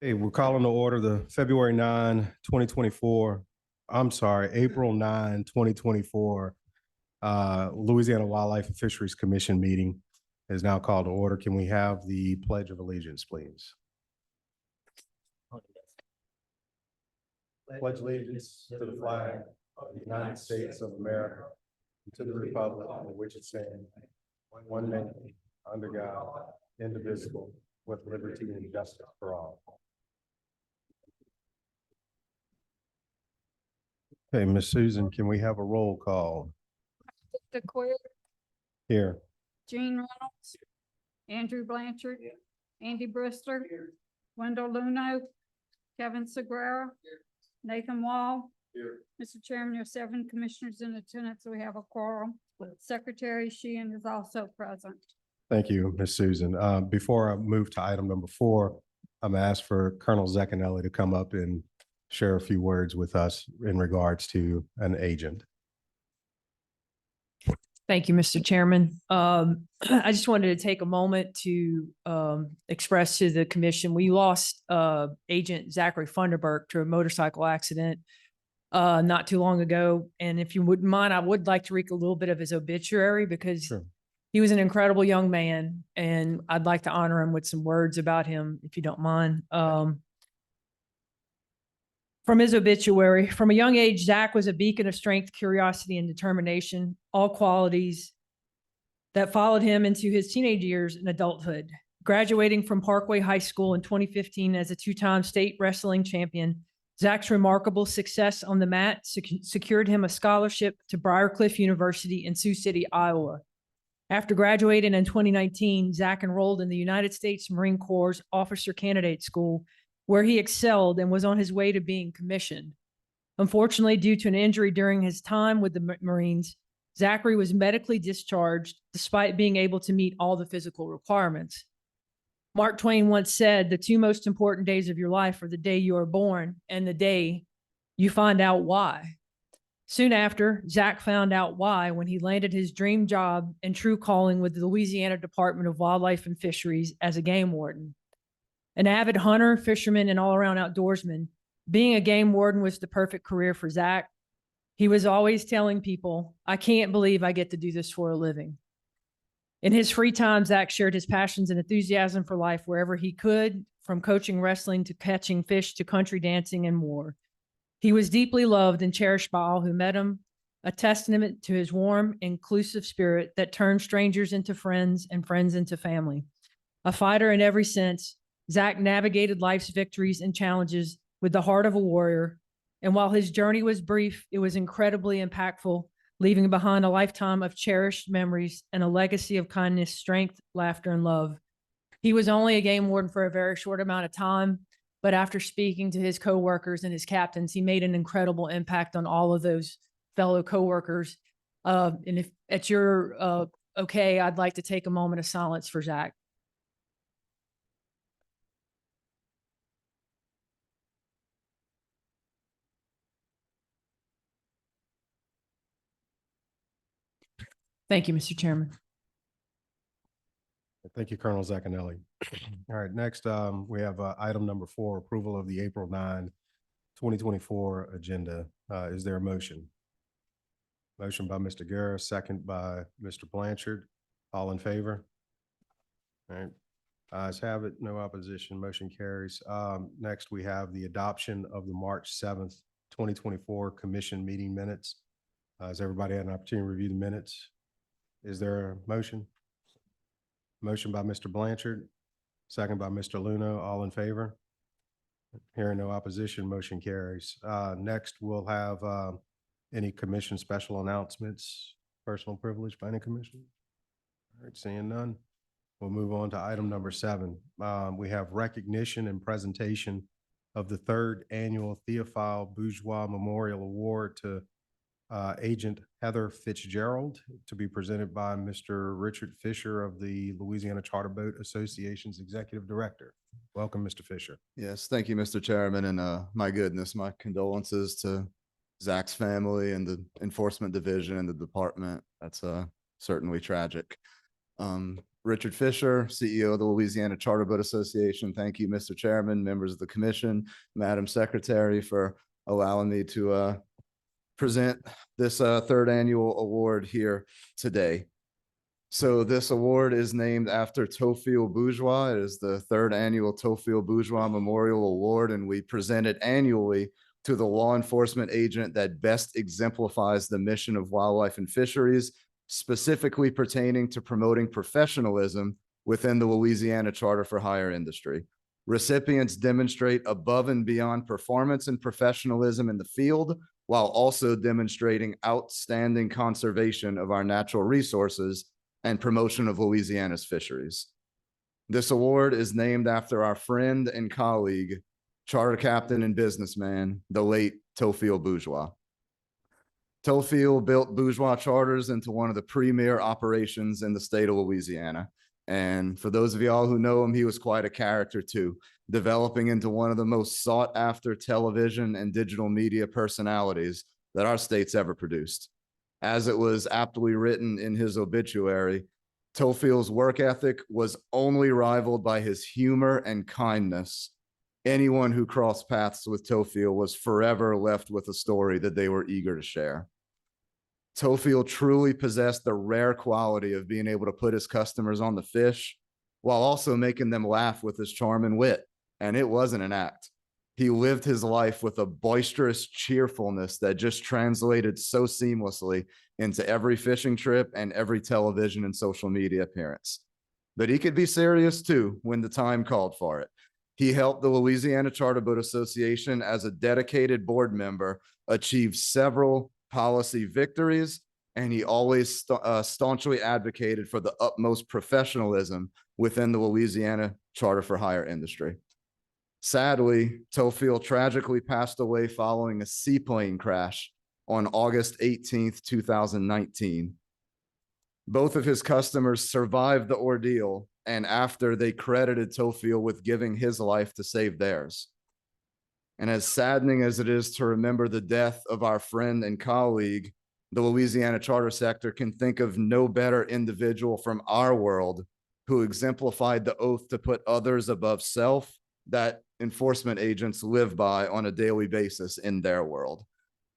Hey, we're calling to order the February 9, 2024. I'm sorry, April 9, 2024. Louisiana Wildlife and Fisheries Commission meeting is now called to order. Can we have the Pledge of Allegiance, please? Pledge allegiance to the flag of the United States of America and to the republic for which it stands, one nation, under God, indivisible, with liberty and justice for all. Okay, Miss Susan, can we have a roll call? DeQuitt, Here. Gene Reynolds, Andrew Blanchard, Andy Brister, Wendell Luno, Kevin Segura, Nathan Wall. Mr. Chairman, there are 7 commissioners in attendance, so we have a quorum. Secretary Sheehan is also present. Thank you, Ms. Susan. Before I move to item number 4, I'm asked for Colonel Zecchinelli to come up and share a few words with us in regards to an agent. Thank you, Mr. Chairman. I just wanted to take a moment to express to the commission, we lost Agent Zachary Funderburk to a motorcycle accident not too long ago. And if you wouldn't mind, I would like to read a little bit of his obituary because Sure. He was an incredible young man, and I'd like to honor him with some words about him, if you don't mind. From his obituary, from a young age, Zach was a beacon of strength, curiosity, and determination, all qualities that followed him into his teenage years and adulthood. Graduating from Parkway High School in 2015 as a 2-time state wrestling champion, Zach's remarkable success on the mat secured him a scholarship to Briarcliff University in Sioux City, Iowa. After graduating in 2019, Zach enrolled in the United States Marine Corps Officer Candidate School, where he excelled and was on his way to being commissioned. Unfortunately, due to an injury during his time with the Marines, Zachary was medically discharged despite being able to meet all the physical requirements. Mark Twain once said, "The 2 most important days of your life are the day you are born and the day you find out why." Soon after, Zach found out why when he landed his dream job and true calling with the Louisiana Department of Wildlife and Fisheries as a game warden. An avid hunter, fisherman, and all-around outdoorsman, being a game warden was the perfect career for Zach. He was always telling people, "I can't believe I get to do this for a living." In his free time, Zach shared his passions and enthusiasm for life wherever he could, from coaching wrestling to catching fish to country dancing and more. He was deeply loved and cherished by all who met him, a testament to his warm, inclusive spirit that turned strangers into friends and friends into family. A fighter in every sense, Zach navigated life's victories and challenges with the heart of a warrior. And while his journey was brief, it was incredibly impactful, leaving behind a lifetime of cherished memories and a legacy of kindness, strength, laughter, and love. He was only a game warden for a very short amount of time, but after speaking to his coworkers and his captains, he made an incredible impact on all of those fellow coworkers. And if at your okay, I'd like to take a moment of silence for Zach. Thank you, Mr. Chairman. Thank you, Colonel Zecchinelli. All right, next we have item number 4, approval of the April 9, 2024 agenda. Is there a motion? Motion by Mr. Guerra, second by Mr. Blanchard. All in favor? All right, ayes have it, no opposition, motion carries. Next, we have the adoption of the March 7th, 2024 commission meeting minutes. Has everybody had an opportunity to review the minutes? Is there a motion? Motion by Mr. Blanchard, second by Mr. Luno. All in favor? Hearing no opposition, motion carries. Next, we'll have any commission special announcements, personal privilege by any commission. All right, seeing none, we'll move on to item number 7. We have recognition and presentation of the 3rd annual Theophile Bourgeois Memorial Award to Agent Heather Fitzgerald, to be presented by Mr. Richard Fisher of the Louisiana Charter Boat Association's Executive Director. Welcome, Mr. Fisher. Yes, thank you, Mr. Chairman, and my goodness, my condolences to Zach's family and the enforcement division and the department. That's certainly tragic. Richard Fisher, CEO of the Louisiana Charter Boat Association. Thank you, Mr. Chairman, members of the commission, Madam Secretary, for allowing me to present this third annual award here today. So this award is named after Tophiel Bourgeois. It is the third annual Tophiel Bourgeois Memorial Award, and we present it annually to the law enforcement agent that best exemplifies the mission of wildlife and fisheries, specifically pertaining to promoting professionalism within the Louisiana Charter for Hire industry. Recipients demonstrate above and beyond performance and professionalism in the field, while also demonstrating outstanding conservation of our natural resources and promotion of Louisiana's fisheries. This award is named after our friend and colleague, charter captain and businessman, the late Tophiel Bourgeois. Tophiel built Bourgeois charters into one of the premier operations in the state of Louisiana. And for those of y'all who know him, he was quite a character too, developing into one of the most sought after television and digital media personalities that our state's ever produced. As it was aptly written in his obituary, Tophiel's work ethic was only rivaled by his humor and kindness. Anyone who crossed paths with Tophiel was forever left with a story that they were eager to share. Tophiel truly possessed the rare quality of being able to put his customers on the fish while also making them laugh with his charm and wit. And it wasn't an act. He lived his life with a boisterous cheerfulness that just translated so seamlessly into every fishing trip and every television and social media appearance. But he could be serious too when the time called for it. He helped the Louisiana Charter Boat Association as a dedicated board member achieve several policy victories, and he always staunchly advocated for the utmost professionalism within the Louisiana Charter for Hire industry. Sadly, Tophiel tragically passed away following a seaplane crash on August 18th, 2019. Both of his customers survived the ordeal, and after they credited Tophiel with giving his life to save theirs. And as saddening as it is to remember the death of our friend and colleague, the Louisiana charter sector can think of no better individual from our world who exemplified the oath to put others above self that enforcement agents live by on a daily basis in their world.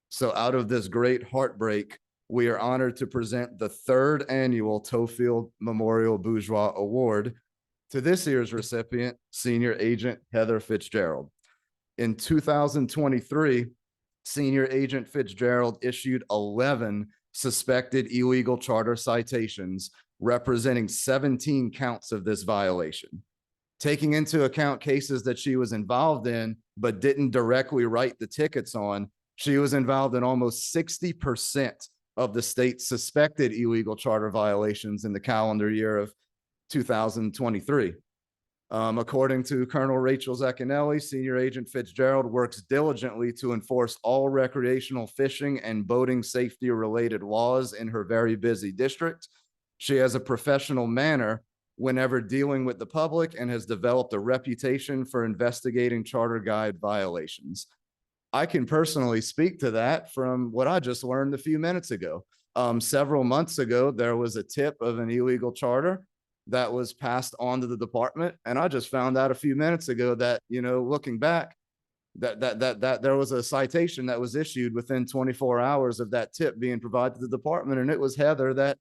So out of this great heartbreak, we are honored to present the third annual Tophiel Memorial Bourgeois Award to this year's recipient, Senior Agent Heather Fitzgerald. In 2023, Senior Agent Fitzgerald issued 11 suspected illegal charter citations, representing 17 counts of this violation. Taking into account cases that she was involved in, but didn't directly write the tickets on, she was involved in almost 60% of the state's suspected illegal charter violations in the calendar year of 2023. According to Colonel Rachel Zaccanelli, Senior Agent Fitzgerald works diligently to enforce all recreational fishing and boating safety related laws in her very busy district. She has a professional manner whenever dealing with the public and has developed a reputation for investigating charter guide violations. I can personally speak to that from what I just learned a few minutes ago. Several months ago, there was a tip of an illegal charter that was passed on to the department. And I just found out a few minutes ago that, looking back, that there was a citation that was issued within 24 hours of that tip being provided to the department. And it was Heather that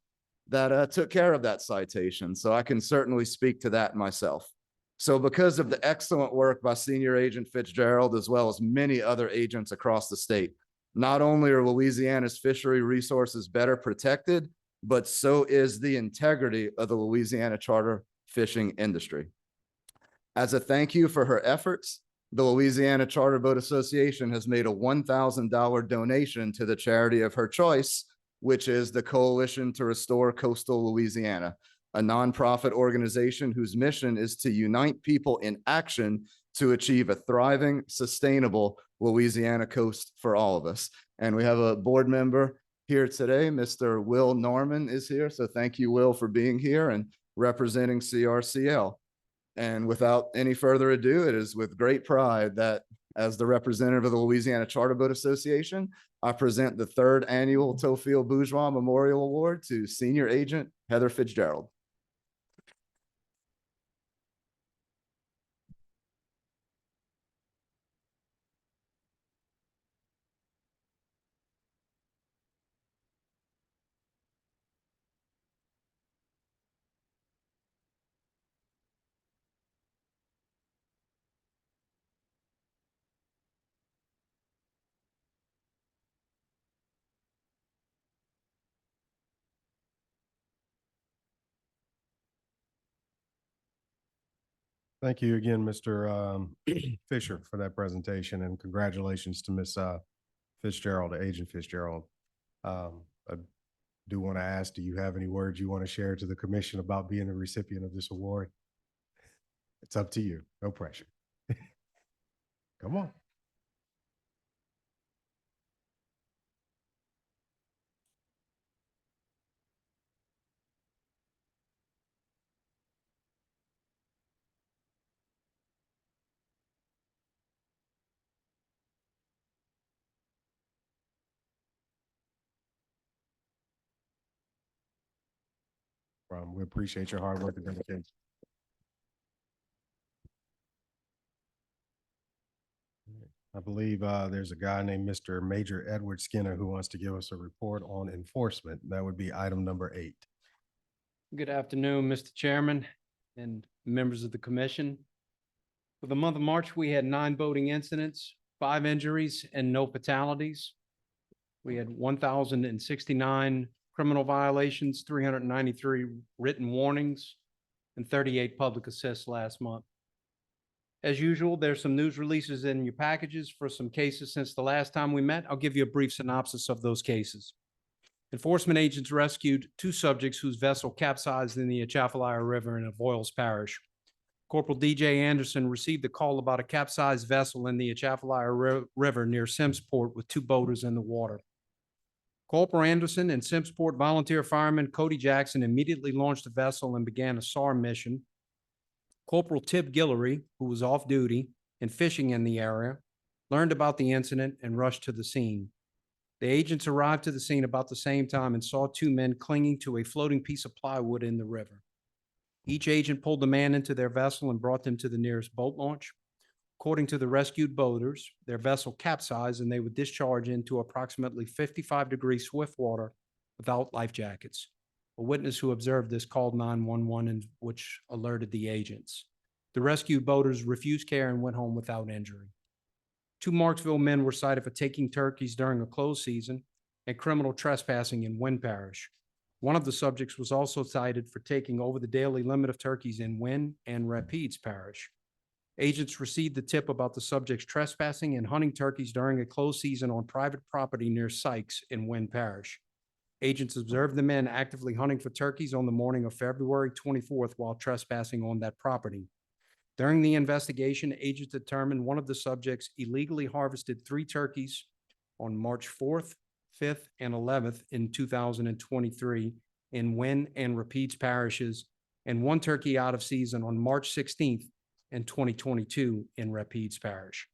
took care of that citation. So I can certainly speak to that myself. So because of the excellent work by Senior Agent Fitzgerald, as well as many other agents across the state, not only are Louisiana's fishery resources better protected, but so is the integrity of the Louisiana charter fishing industry. As a thank you for her efforts, the Louisiana Charter Boat Association has made a $1,000 donation to the charity of her choice, which is the Coalition to Restore Coastal Louisiana, a nonprofit organization whose mission is to unite people in action to achieve a thriving, sustainable Louisiana coast for all of us. And we have a board member here today. Mr. Will Norman is here. So thank you, Will, for being here and representing CRCL. And without any further ado, it is with great pride that as the representative of the Louisiana Charter Boat Association, I present the third annual Tophiel Bourgeois Memorial Award to Senior Agent Heather Fitzgerald. Thank you again, Mr. Fisher, for that presentation, and congratulations to Ms. Fitzgerald, Agent Fitzgerald. I do want to ask, do you have any words you want to share to the commission about being the recipient of this award? It's up to you. No pressure. Come on. We appreciate your hard work and dedication. I believe there's a guy named Mr. Major Edward Skinner who wants to give us a report on enforcement. That would be item number 8. Good afternoon, Mr. Chairman and members of the commission. For the month of March, we had 9 boating incidents, 5 injuries, and no fatalities. We had 1,069 criminal violations, 393 written warnings, and 38 public assists last month. As usual, there's some news releases in your packages for some cases since the last time we met. I'll give you a brief synopsis of those cases. Enforcement agents rescued 2 subjects whose vessel capsized in the Atchafalaya River in Avoyles Parish. Corporal DJ Anderson received a call about a capsized vessel in the Atchafalaya River near Simpsport with 2 boaters in the water. Corporal Anderson and Simpsport volunteer fireman Cody Jackson immediately launched the vessel and began a SAR mission. Corporal Tib Guillory, who was off duty and fishing in the area, learned about the incident and rushed to the scene. The agents arrived to the scene about the same time and saw 2 men clinging to a floating piece of plywood in the river. Each agent pulled the man into their vessel and brought them to the nearest boat launch. According to the rescued boaters, their vessel capsized and they would discharge into approximately 55-degree swift water without life jackets. A witness who observed this called 911, and which alerted the agents. The rescued boaters refused care and went home without injury. 2 Marksville men were cited for taking turkeys during a closed season and criminal trespassing in Wynn Parish. One of the subjects was also cited for taking over the daily limit of turkeys in Wynn and Rapides Parish. Agents received the tip about the subjects trespassing and hunting turkeys during a closed season on private property near Sykes in Wynn Parish. Agents observed the men actively hunting for turkeys on the morning of February 24th while trespassing on that property. During the investigation, agents determined one of the subjects illegally harvested 3 turkeys on March 4th, 5th, and 11th in 2023 in Wynn and Rapides parishes, and 1 turkey out of season on March 16th in 2022 in Rapides Parish.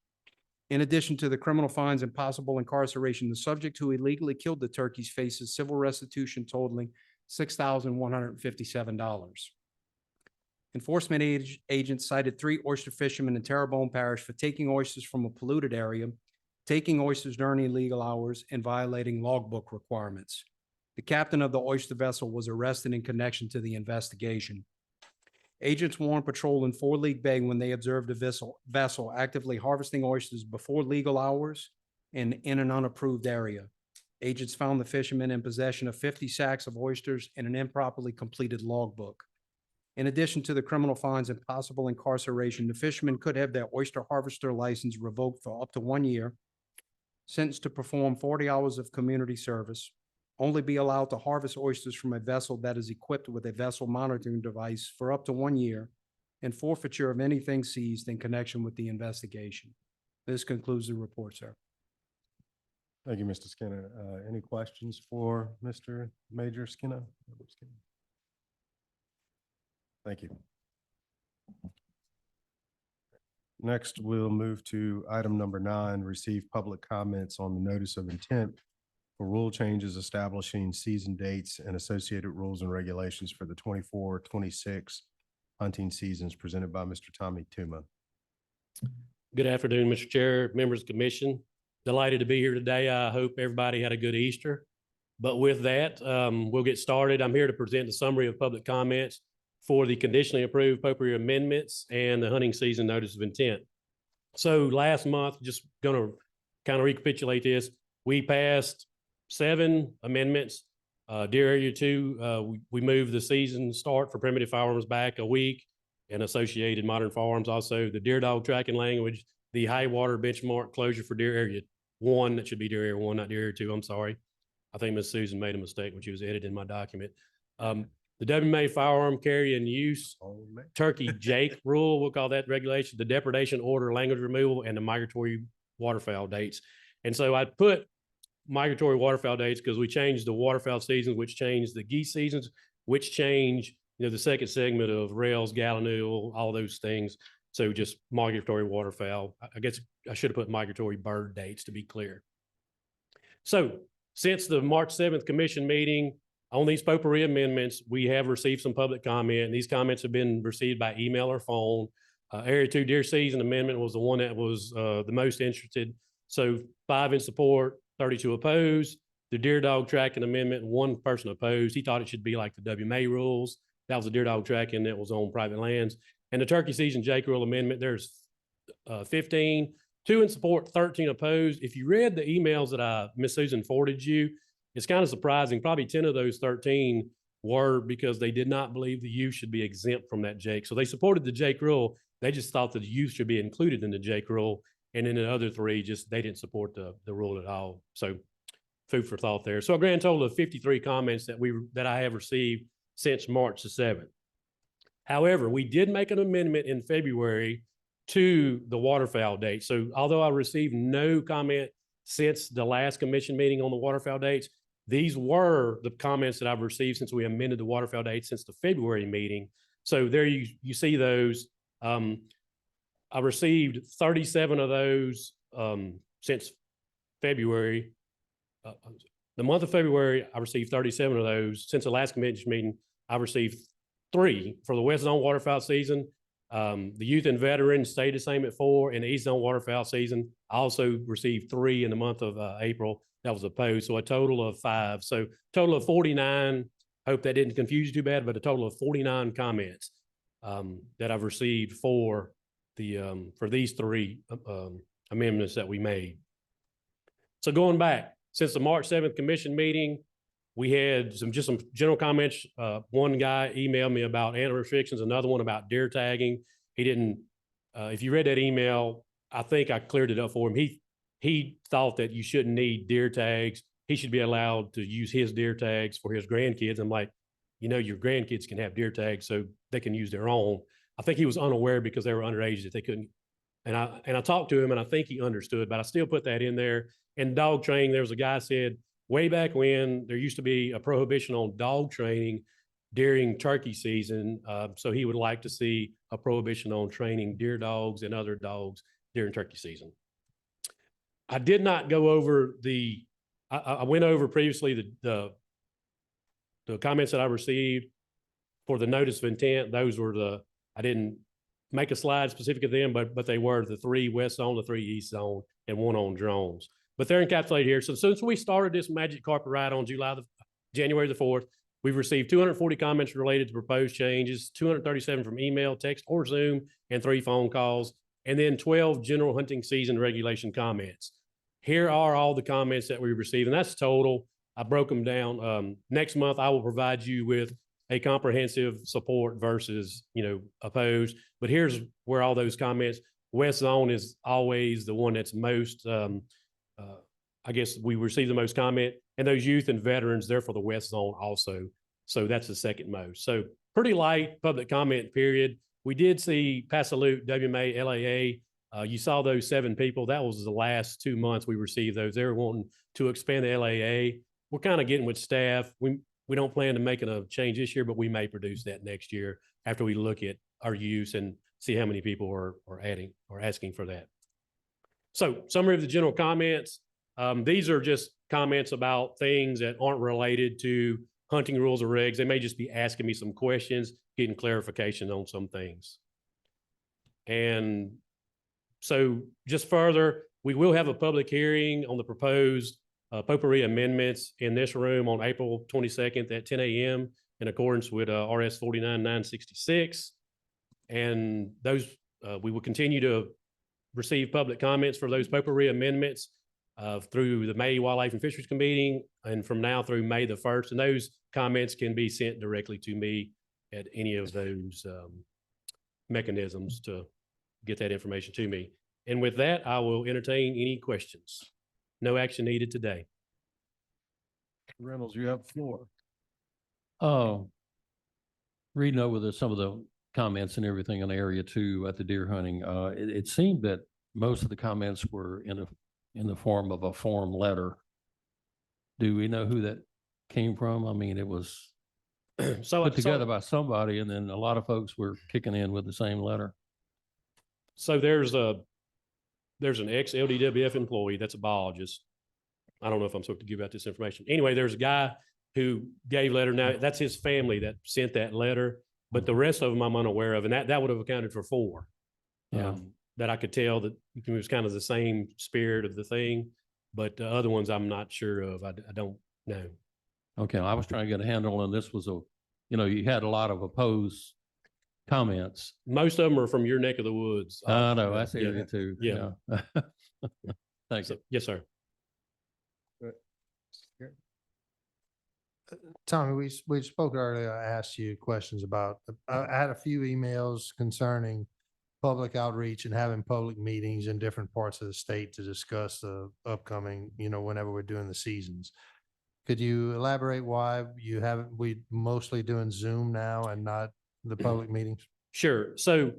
In addition to the criminal fines and possible incarceration, the subject who illegally killed the turkeys faces civil restitution totaling $6,157. Enforcement agents cited 3 oyster fishermen in Terrebonne Parish for taking oysters from a polluted area, taking oysters during illegal hours, and violating logbook requirements. The captain of the oyster vessel was arrested in connection to the investigation. Agents were on patrol in 4 League Bay when they observed a vessel actively harvesting oysters before legal hours and in an unapproved area. Agents found the fishermen in possession of 50 sacks of oysters and an improperly completed logbook. In addition to the criminal fines and possible incarceration, the fishermen could have their oyster harvester license revoked for up to 1 year, sentenced to perform 40 hours of community service, only be allowed to harvest oysters from a vessel that is equipped with a vessel monitoring device for up to 1 year, and forfeiture of anything seized in connection with the investigation. This concludes the report, sir. Thank you, Mr. Skinner. Any questions for Mr. Major Skinner? Thank you. Next, we'll move to item number 9, receive public comments on the notice of intent for rule changes establishing season dates and associated rules and regulations for the 24-26 hunting seasons, presented by Mr. Tommy Tuma. Good afternoon, Mr. Chair, members of the commission. Delighted to be here today. I hope everybody had a good Easter. But with that, we'll get started. I'm here to present the summary of public comments for the conditionally approved potpourri amendments and the hunting season notice of intent. So last month, just going to kind of recapitulate this, we passed 7 amendments. Deer Area 2, we moved the season start for primitive firearms back a week, and associated modern farms. Also, the deer dog tracking language, the high water benchmark closure for deer area 1, that should be deer area 1, not deer area 2. I'm sorry. I think Ms. Susan made a mistake when she was editing my document. The WMA firearm carry and use turkey Jake rule, we'll call that regulation, the depredation order, language removal, and the migratory waterfowl dates. And so I put migratory waterfowl dates because we changed the waterfowl seasons, which changed the geese seasons, which change, the second segment of rails, gallinule, all those things. So just migratory waterfowl. I guess I should have put migratory bird dates to be clear. So since the March 7th commission meeting on these potpourri amendments, we have received some public comment. And these comments have been received by email or phone. Area 2 deer season amendment was the one that was the most interested. So 5 in support, 32 opposed. The deer dog tracking amendment, 1 person opposed. He thought it should be like the WMA rules. That was the deer dog tracking that was on private lands. And the turkey season Jake rule amendment, there's 15, 2 in support, 13 opposed. If you read the emails that Ms. Susan forwarded you, it's kind of surprising. Probably 10 of those 13 were because they did not believe the youth should be exempt from that Jake. So they supported the Jake rule. They just thought that the youth should be included in the Jake rule. And then the other 3, they didn't support the rule at all. So food for thought there. So a grand total of 53 comments that I have received since March the 7th. However, we did make an amendment in February to the waterfowl date. So although I received no comment since the last commission meeting on the waterfowl dates, these were the comments that I've received since we amended the waterfowl date since the February meeting. So there you see those. I received 37 of those since February. The month of February, I received 37 of those. Since the last commission meeting, I received 3 for the West Zone waterfowl season. The youth and veterans stayed the same at 4. In the East Zone waterfowl season, I also received 3 in the month of April. That was opposed. So a total of 5. So total of 49. Hope that didn't confuse you too bad, but a total of 49 comments that I've received for these 3 amendments that we made. So going back, since the March 7th commission meeting, we had some general comments. One guy emailed me about antler restrictions, another one about deer tagging. He didn't, if you read that email, I think I cleared it up for him. He thought that you shouldn't need deer tags. He should be allowed to use his deer tags for his grandkids. I'm like, your grandkids can have deer tags, so they can use their own. I think he was unaware because they were underage that they couldn't. And I talked to him, and I think he understood, but I still put that in there. And dog training, there was a guy said, way back when, there used to be a prohibition on dog training during turkey season. So he would like to see a prohibition on training deer dogs and other dogs during turkey season. I did not go over I went over previously the comments that I received for the notice of intent. Those were I didn't make a slide specific to them, but they were the 3 West Zone, the 3 East Zone, and 1 on drones. But they're encapsulated here. So since we started this magic carpet ride on January the 4th, we've received 240 comments related to proposed changes, 237 from email, text, or Zoom, and 3 phone calls, and then 12 general hunting season regulation comments. Here are all the comments that we received, and that's total. I broke them down. Next month, I will provide you with a comprehensive support versus, opposed. But here's where all those comments. West Zone is always the one that's most, I guess we receive the most comment, and those youth and veterans, they're for the West Zone also. So that's the second most. So pretty light public comment period. We did see Passalute, WMA, LAA. You saw those 7 people. That was the last 2 months we received those. They were wanting to expand the LAA. We're kind of getting with staff. We don't plan to making a change this year, but we may produce that next year after we look at our use and see how many people are adding or asking for that. So summary of the general comments. These are just comments about things that aren't related to hunting rules or regs. They may just be asking me some questions, getting clarification on some things. And so just further, we will have a public hearing on the proposed potpourri amendments in this room on April 22nd at 10 a.m. in accordance with RS 49-966. And those, we will continue to receive public comments for those potpourri amendments through the May Wildlife and Fisheries Committee and from now through May the 1st. And those comments can be sent directly to me at any of those mechanisms to get that information to me. And with that, I will entertain any questions. No action needed today. Reynolds, you have the floor. Reading over some of the comments and everything in area two at the deer hunting, it seemed that most of the comments were in the form of a form letter. Do we know who that came from? I mean, it was put together by somebody, and then a lot of folks were kicking in with the same letter. So there's an ex-LWF employee that's a biologist. I don't know if I'm supposed to give out this information. Anyway, there's a guy who gave letter. Now, that's his family that sent that letter, but the rest of them I'm unaware of, and that would have accounted for 4. Yeah. That I could tell that it was kind of the same spirit of the thing, but the other ones I'm not sure of. I don't know. Okay, I was trying to get a handle on this. You had a lot of opposed comments. Most of them are from your neck of the woods. I know, that's Yeah. area too. Yeah. Thanks. So, yes, sir. Tommy, we spoke earlier. I asked you questions about, I had a few emails concerning public outreach and having public meetings in different parts of the state to discuss the upcoming, whenever we're doing the seasons. Could you elaborate why we mostly doing Zoom now and not the public meetings? Sure. So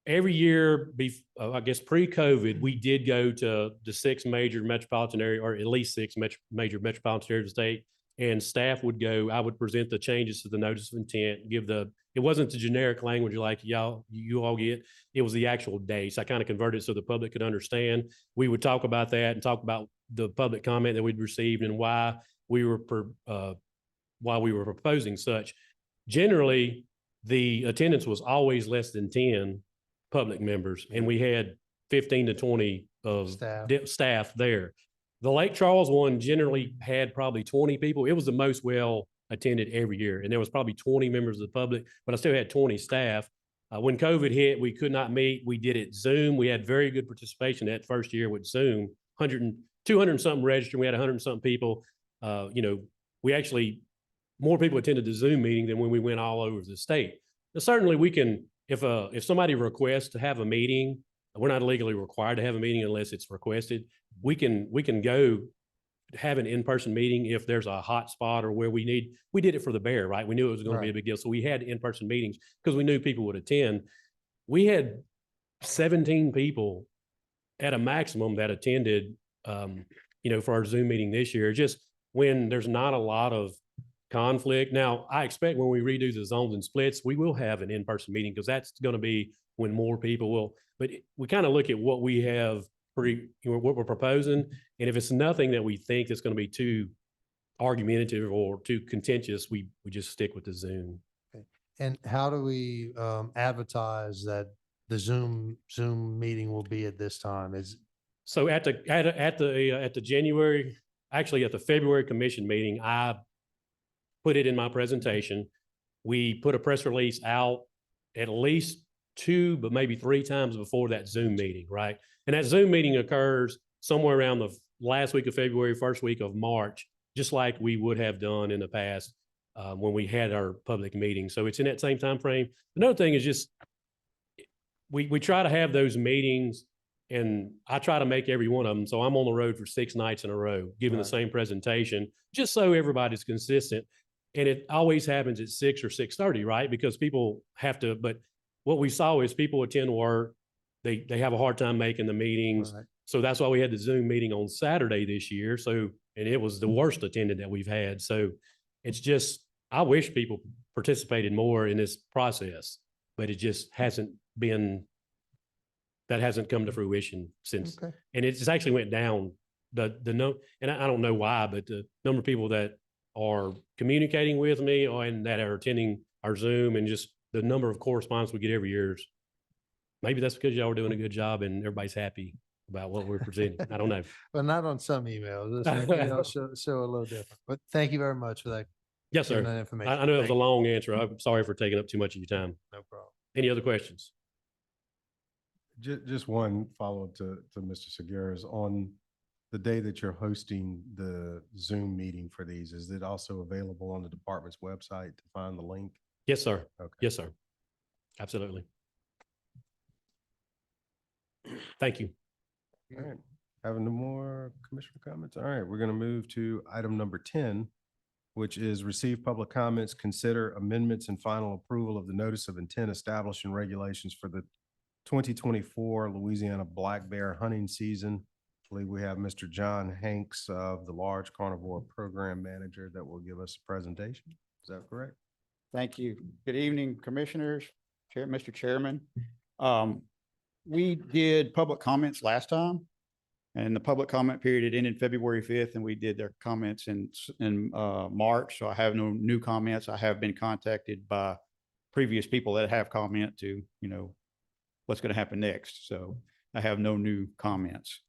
every year, I guess pre-COVID, we did go to the 6 major metropolitan area, or at least 6 major metropolitan areas of the state, and staff would go. I would present the changes to the notice of intent, it wasn't the generic language like you all get. It was the actual dates. I kind of converted it so the public could understand. We would talk about that and talk about the public comment that we'd received and why we were proposing such. Generally, the attendance was always less than 10 public members, and we had 15 to 20 of staff there. The Lake Charles one generally had probably 20 people. It was the most well attended every year, and there was probably 20 members of the public, but I still had 20 staff. When COVID hit, we could not meet. We did it Zoom. We had very good participation that first year with Zoom. 200 something registered. We had 100 something people. We actually, more people attended the Zoom meeting than when we went all over the state. Now, certainly we can, if somebody requests to have a meeting, we're not legally required to have a meeting unless it's requested. We can go have an in-person meeting if there's a hot spot or where we did it for the bear, right? We knew it was going to be a big deal. So we had in-person meetings because we knew people would attend. We had 17 people at a maximum that attended, for our Zoom meeting this year, just when there's not a lot of conflict. Now, I expect when we redo the zones and splits, we will have an in-person meeting because that's going to be when more people will, but we kind of look at what we have what we're proposing. And if it's nothing that we think that's going to be too argumentative or too contentious, we just stick with the Zoom. Okay. And how do we advertise that the Zoom meeting will be at this time? So at the February commission meeting, I put it in my presentation. We put a press release out at least 2, but maybe 3 times before that Zoom meeting, right? And that Zoom meeting occurs somewhere around the last week of February, first week of March, just like we would have done in the past when we had our public meeting. So it's in that same time frame. Another thing is just we try to have those meetings, and I try to make every one of them. So I'm on the road for 6 nights in a row, giving the same presentation, just so everybody's consistent. And it always happens at 6 or 6:30, right? Because people have to, but what we saw is people attend work. They have a hard time making the meetings. Right. So that's why we had the Zoom meeting on Saturday this year. So, and it was the worst attended that we've had. So it's just, I wish people participated more in this process, but it just hasn't come to fruition since. Okay. And it's actually went down and I don't know why, but the number of people that are communicating with me and that are attending our Zoom and just the number of correspondence we get every year, maybe that's because y'all are doing a good job and everybody's happy about what we're presenting. I don't know. Well, not on some emails. This show a little different. But thank you very much for that. Yes, sir. That information. I know it was a Thank you. long answer. I'm sorry for taking up too much of your time. No problem. Any other questions? Just one follow-up to Mr. Segura's. On the day that you're hosting the Zoom meeting for these, is it also available on the department's website to find the link? Yes, sir. Okay. Yes, sir. Absolutely. Thank you. All right, having no more commissioner comments? All right, we're gonna move to item number 10, which is receive public comments, consider amendments and final approval of the notice of intent establishing regulations for the 2024 Louisiana black bear hunting season. I believe we have Mr. John Hanks of the Large Carnivore Program Manager that will give us a presentation. Is that correct? Thank you. Good evening, Commissioners, Mr. Chairman. We did public comments last time, and the public comment period had ended February 5th, and we did their comments in March. So I have no new comments. I have been contacted by previous people that have comment to, what's going to happen next. So I have no new comments.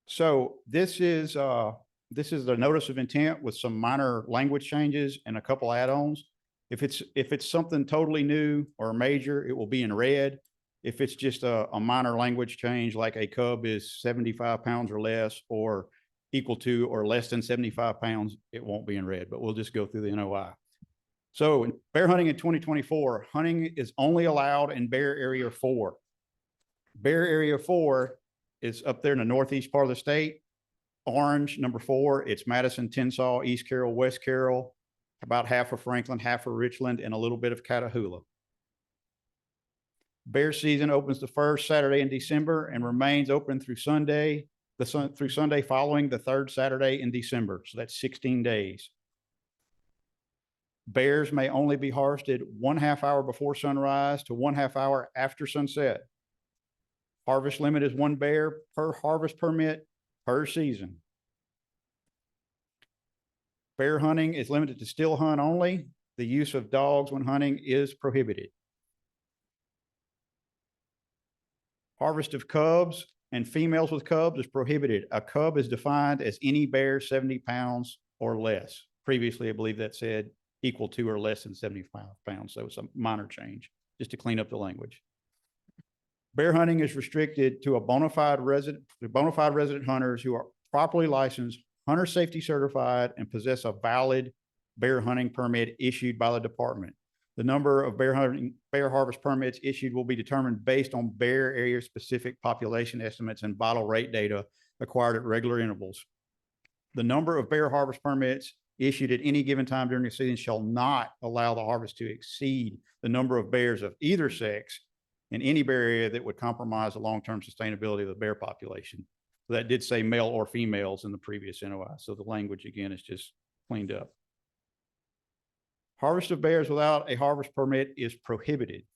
So this is the notice of intent with some minor language changes and a couple add-ons. If it's something totally new or major, it will be in red. If it's just a minor language change, like a cub is 75 pounds or less, or equal to or less than 75 pounds, it won't be in red, but we'll just go through the NOI. So bear hunting in 2024, hunting is only allowed in Bear Area 4. Bear Area 4 is up there in the northeast part of the state. Orange, number 4, it's Madison, Tensas, East Carroll, West Carroll, about half of Franklin, half of Richland, and a little bit of Catahoula. Bear season opens the first Saturday in December and remains open through Sunday, through Sunday following the third Saturday in December. So that's 16 days. Bears may only be harvested 1/2 hour before sunrise to 1/2 hour after sunset. Harvest limit is 1 bear per harvest permit per season. Bear hunting is limited to still hunt only. The use of dogs when hunting is prohibited. Harvest of cubs and females with cubs is prohibited. A cub is defined as any bear 70 pounds or less. Previously, I believe that said equal to or less than 75 pounds. So it's a minor change just to clean up the language. Bear hunting is restricted to bona fide resident hunters who are properly licensed, hunter safety certified, and possess a valid bear hunting permit issued by the department. The number of bear harvest permits issued will be determined based on bear area specific population estimates and vital rate data acquired at regular intervals. The number of bear harvest permits issued at any given time during the season shall not allow the harvest to exceed the number of bears of either sex in any bear area that would compromise the long-term sustainability of the bear population. So that did say male or females in the previous NOI. So the language again is just cleaned up. Harvest of bears without a harvest permit is prohibited.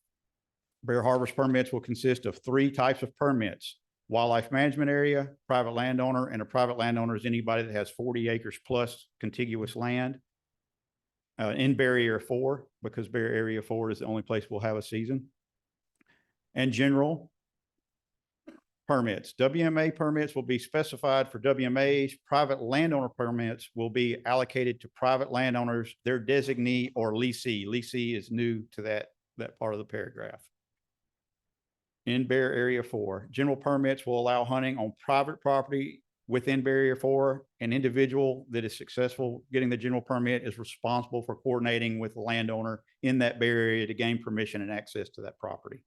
Bear harvest permits will consist of 3 types of permits: wildlife management area, private landowner, and a private landowner is anybody that has 40 acres plus contiguous land in Bear Area 4, because Bear Area 4 is the only place we'll have a season. And general permits. WMA permits will be specified for WMAs. Private landowner permits will be allocated to private landowners, their designee or leasee. Leasee is new to that part of the paragraph. In Bear Area 4, general permits will allow hunting on private property within Bear Area 4. An individual that is successful getting the general permit is responsible for coordinating with the landowner in that Bear Area to gain permission and access to that property.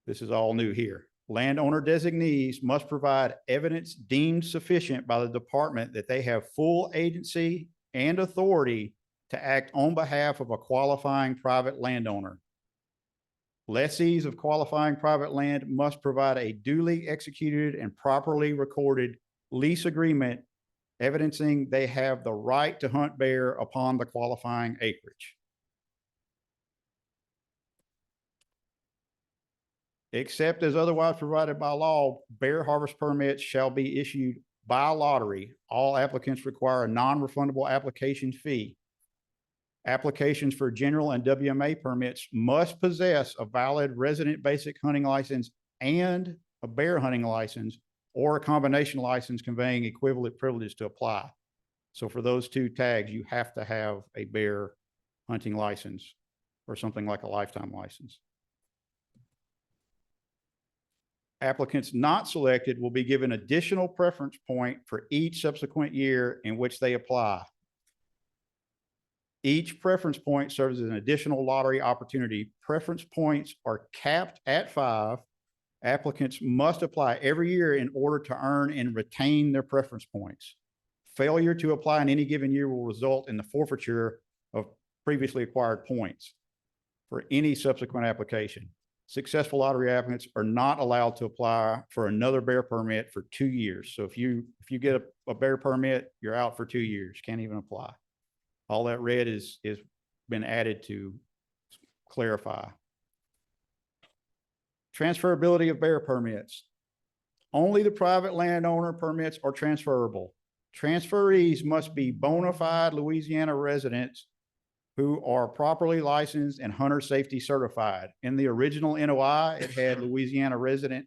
This is all new here. Landowner designees must provide evidence deemed sufficient by the department that they have full agency and authority to act on behalf of a qualifying private landowner. Lessees of qualifying private land must provide a duly executed and properly recorded lease agreement evidencing they have the right to hunt bear upon the qualifying acreage. Except as otherwise provided by law, bear harvest permits shall be issued by lottery. All applicants require a non-refundable application fee. Applications for general and WMA permits must possess a valid resident basic hunting license and a bear hunting license, or a combination license conveying equivalent privileges to apply. So for those 2 tags, you have to have a bear hunting license or something like a lifetime license. Applicants not selected will be given additional preference point for each subsequent year in which they apply. Each preference point serves as an additional lottery opportunity. Preference points are capped at 5. Applicants must apply every year in order to earn and retain their preference points. Failure to apply in any given year will result in the forfeiture of previously acquired points for any subsequent application. Successful lottery applicants are not allowed to apply for another bear permit for 2 years. So if you get a bear permit, you're out for 2 years, can't even apply. All that red is been added to clarify. Transferability of bear permits. Only the private landowner permits are transferable. Transferees must be bona fide Louisiana residents who are properly licensed and hunter safety certified. In the original NOI, it had Louisiana resident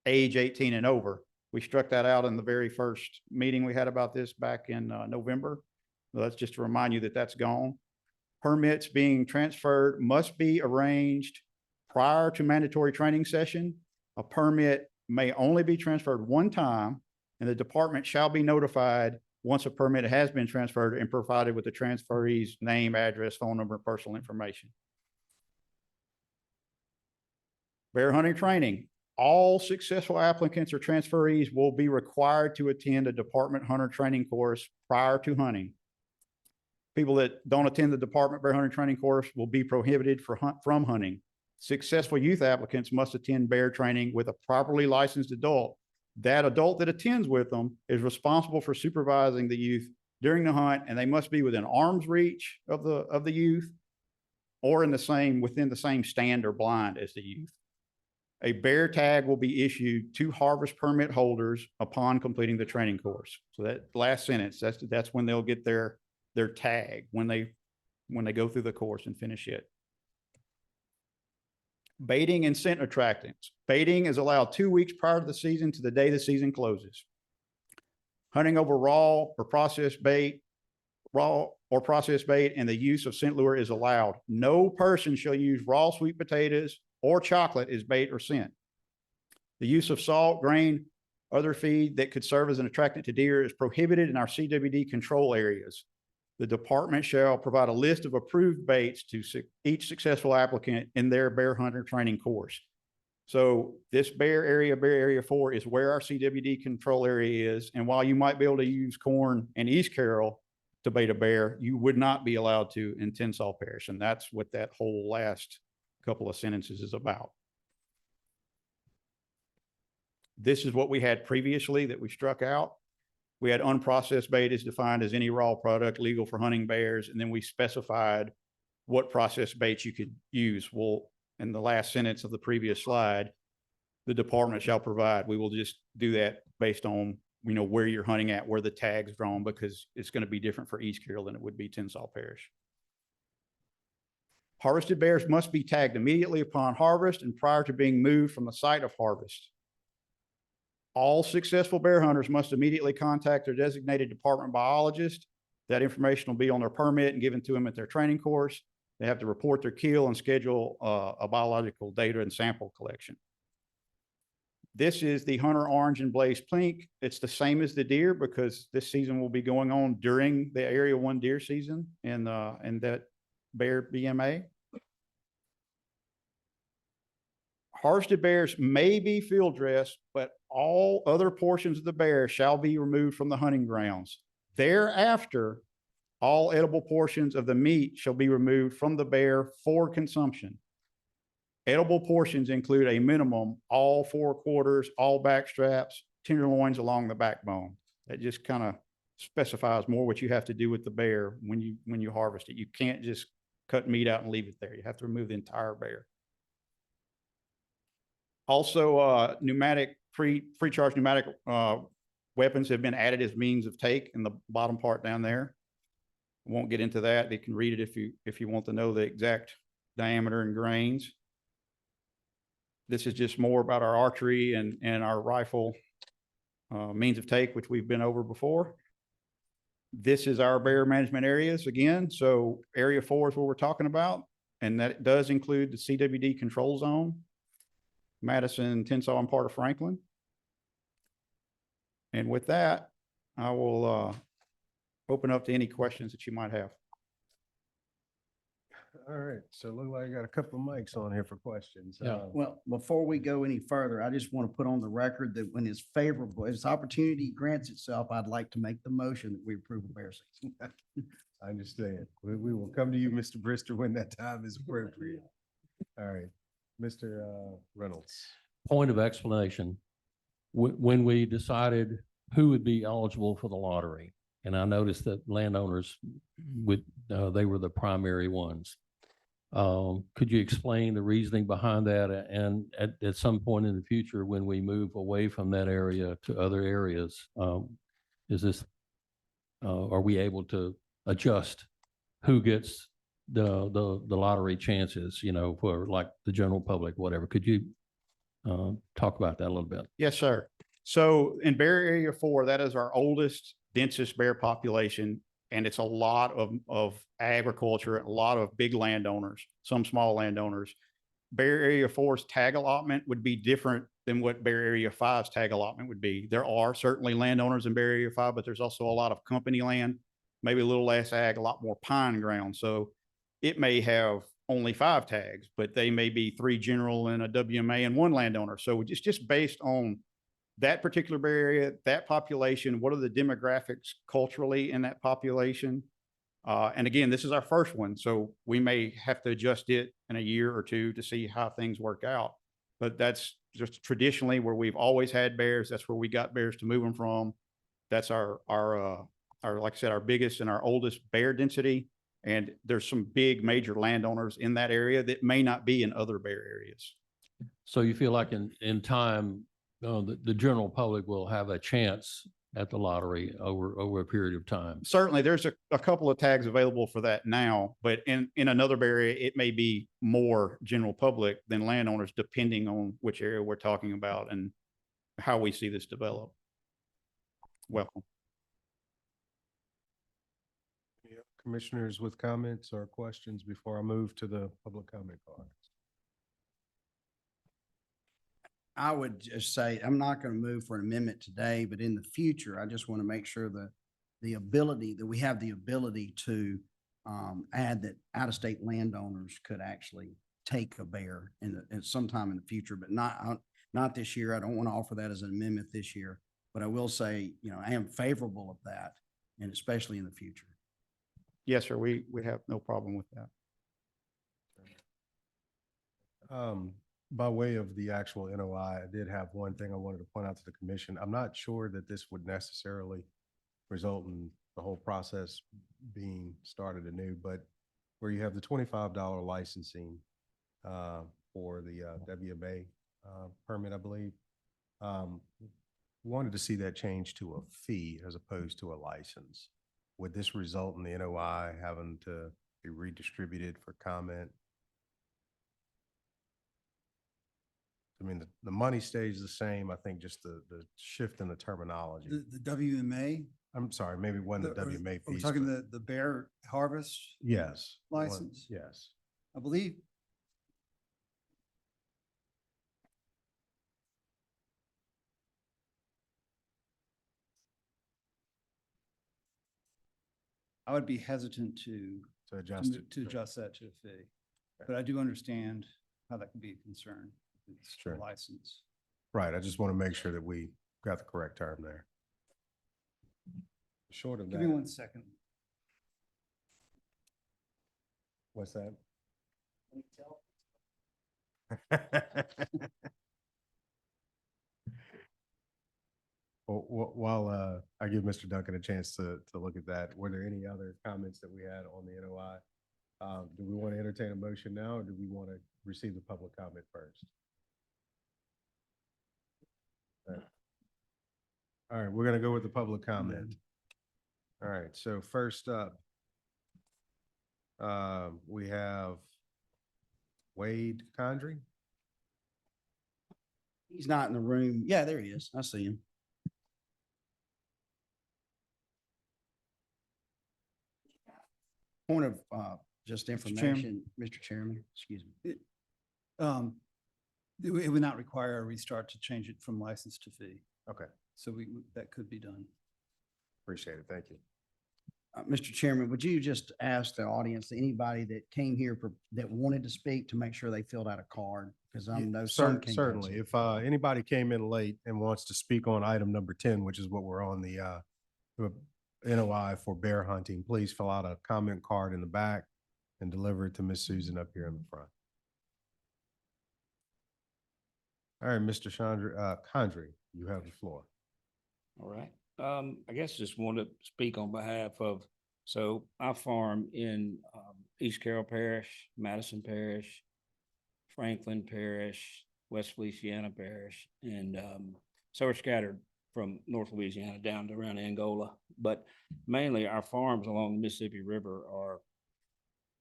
age 18 and over. We struck that out in the very first meeting we had about this back in November. So that's just to remind you that that's gone. Permits being transferred must be arranged prior to mandatory training session. A permit may only be transferred one time, and the department shall be notified once a permit has been transferred and provided with the transferee's name, address, phone number, and personal information. Bear hunting training. All successful applicants or transferees will be required to attend a department hunter training course prior to hunting. People that don't attend the department bear hunting training course will be prohibited from hunting. Successful youth applicants must attend bear training with a properly licensed adult. That adult that attends with them is responsible for supervising the youth during the hunt, and they must be within arm's reach of the youth or within the same stand or blind as the youth. A bear tag will be issued to harvest permit holders upon completing the training course. So that last sentence, that's when they'll get their tag, when they go through the course and finish it. Baiting and scent attractants. Baiting is allowed 2 weeks prior to the season to the day the season closes. Hunting over raw or processed bait and the use of scent lure is allowed. No person shall use raw sweet potatoes or chocolate as bait or scent. The use of salt, grain, other feed that could serve as an attractant to deer is prohibited in our CWD control areas. The department shall provide a list of approved baits to each successful applicant in their bear hunter training course. So this bear area 4 is where our CWD control area is. And while you might be able to use corn and East Carroll to bait a bear, you would not be allowed to in Tensall Parish. And that's what that whole last couple of sentences is about. This is what we had previously that we struck out. We had unprocessed bait is defined as any raw product legal for hunting bears. And then we specified what processed bait you could use. Well, in the last sentence of the previous slide, the department shall provide. We will just do that based on, where you're hunting at, where the tag's drawn, because it's going to be different for East Carroll than it would be Tensall Parish. Harvested bears must be tagged immediately upon harvest and prior to being moved from the site of harvest. All successful bear hunters must immediately contact their designated department biologist. That information will be on their permit and given to them at their training course. They have to report their kill and schedule a biological data and sample collection. This is the Hunter Orange and Blaze Pink. It's the same as the deer because this season will be going on during the Area 1 deer season and that bear BMA. Harvested bears may be field dressed, but all other portions of the bear shall be removed from the hunting grounds. Thereafter, all edible portions of the meat shall be removed from the bear for consumption. Edible portions include a minimum all 4 quarters, all back straps, tenderloins along the backbone. That just kind of specifies more what you have to do with the bear when you harvest it. You can't just cut meat out and leave it there. You have to remove the entire bear. Also, pneumatic pre-charged pneumatic weapons have been added as means of take in the bottom part down there. I won't get into that. You can read it if you want to know the exact diameter and grains. This is just more about our archery and our rifle means of take, which we've been over before. This is our bear management areas again. So area 4 is what we're talking about. And that does include the CWD control zone, Madison, Tensall, and part of Franklin. And with that, I will open up to any questions that you might have. All right, so look like I got a couple of mics on here for questions. Yeah. Well, before we go any further, I just want to put on the record that when it's favorable, as opportunity grants itself, I'd like to make the motion that we approve of bear season. I understand. We will come to you, Mr. Brister, when that time is appropriate. All right, Mr. Reynolds. Point of explanation. When we decided who would be eligible for the lottery, and I noticed that landowners they were the primary ones. Could you explain the reasoning behind that? And at some point in the future, when we move away from that area to other areas, are we able to adjust who gets the lottery chances, for like the general public, whatever? Could you talk about that a little bit? Yes, sir. So in Bear Area 4, that is our oldest, densest bear population. And it's a lot of agriculture, a lot of big landowners, some small landowners. Bear Area 4's tag allotment would be different than what Bear Area 5's tag allotment would be. There are certainly landowners in Bear Area 5, but there's also a lot of company land, maybe a little less ag, a lot more pine ground. So it may have only 5 tags, but they may be 3 general and a WMA and 1 landowner. So it's just based on that particular Bear Area, that population, what are the demographics culturally in that population? And again, this is our first one, so we may have to adjust it in a year or two to see how things work out. But that's just traditionally where we've always had bears. That's where we got bears to move them from. That's our like I said, our biggest and our oldest bear density. And there's some big major landowners in that area that may not be in other bear areas. So you feel like in time, the general public will have a chance at the lottery over a period of time? Certainly, there's a couple of tags available for that now, but in another area, it may be more general public than landowners, depending on which area we're talking about and how we see this develop. Welcome. Commissioners with comments or questions before I move to the public comment cards? I would just say, I'm not going to move for an amendment today, but in the future, I just want to make sure that we have the ability to add that out-of-state landowners could actually take a bear in sometime in the future, but not this year. I don't want to offer that as an amendment this year, but I will say, I am favorable of that, and especially in the future. Yes, sir. We have no problem with that. By way of the actual NOI, I did have one thing I wanted to point out to the commission. I'm not sure that this would necessarily result in the whole process being started anew, but where you have the $25 licensing for the WMA permit, I believe, wanted to see that change to a fee as opposed to a license. Would this result in the NOI having to be redistributed for comment? I mean, the money stays the same. I think just the shift in the terminology. The WMA? I'm sorry, maybe one of the WMA We're fees. talking the bear harvest Yes. one- license? Yes. I believe. I would be hesitant to adjust it. to adjust that to a fee. But I do understand how that can be a concern. It's Sure. a license. Right. I just want to make sure that we got the correct term there. Short of Give me that, 1 second. what's that? Well, while I give Mr. Duncan a chance to look at that, were there any other comments that we had on the NOI? Do we want to entertain a motion now, or do we want to receive the public comment first? All right, we're gonna go with the public comment. All right, so first up, we have Wade Condry. He's not in the room. Yeah, there he is. I see him. Point of just information, Mr. Chairman, excuse me. It would not require a restart to change it from license to fee. Okay, So that could be done. appreciate it. Thank you. Mr. Chairman, would you just ask the audience, anybody that came here that wanted to speak, to make sure they filled out a card? Because I know some can't. Certainly. If anybody came in late and wants to speak on item number 10, which is what we're on the NOI for bear hunting, please fill out a comment card in the back and deliver it to Miss Susan up here in the front. All right, Mr. Condrey, you have the floor. All right. I guess just want to speak on behalf of, so I farm in East Carroll Parish, Madison Parish, Franklin Parish, West Feliciana Parish, and so we're scattered from North Louisiana down to around Angola. But mainly our farms along the Mississippi River are,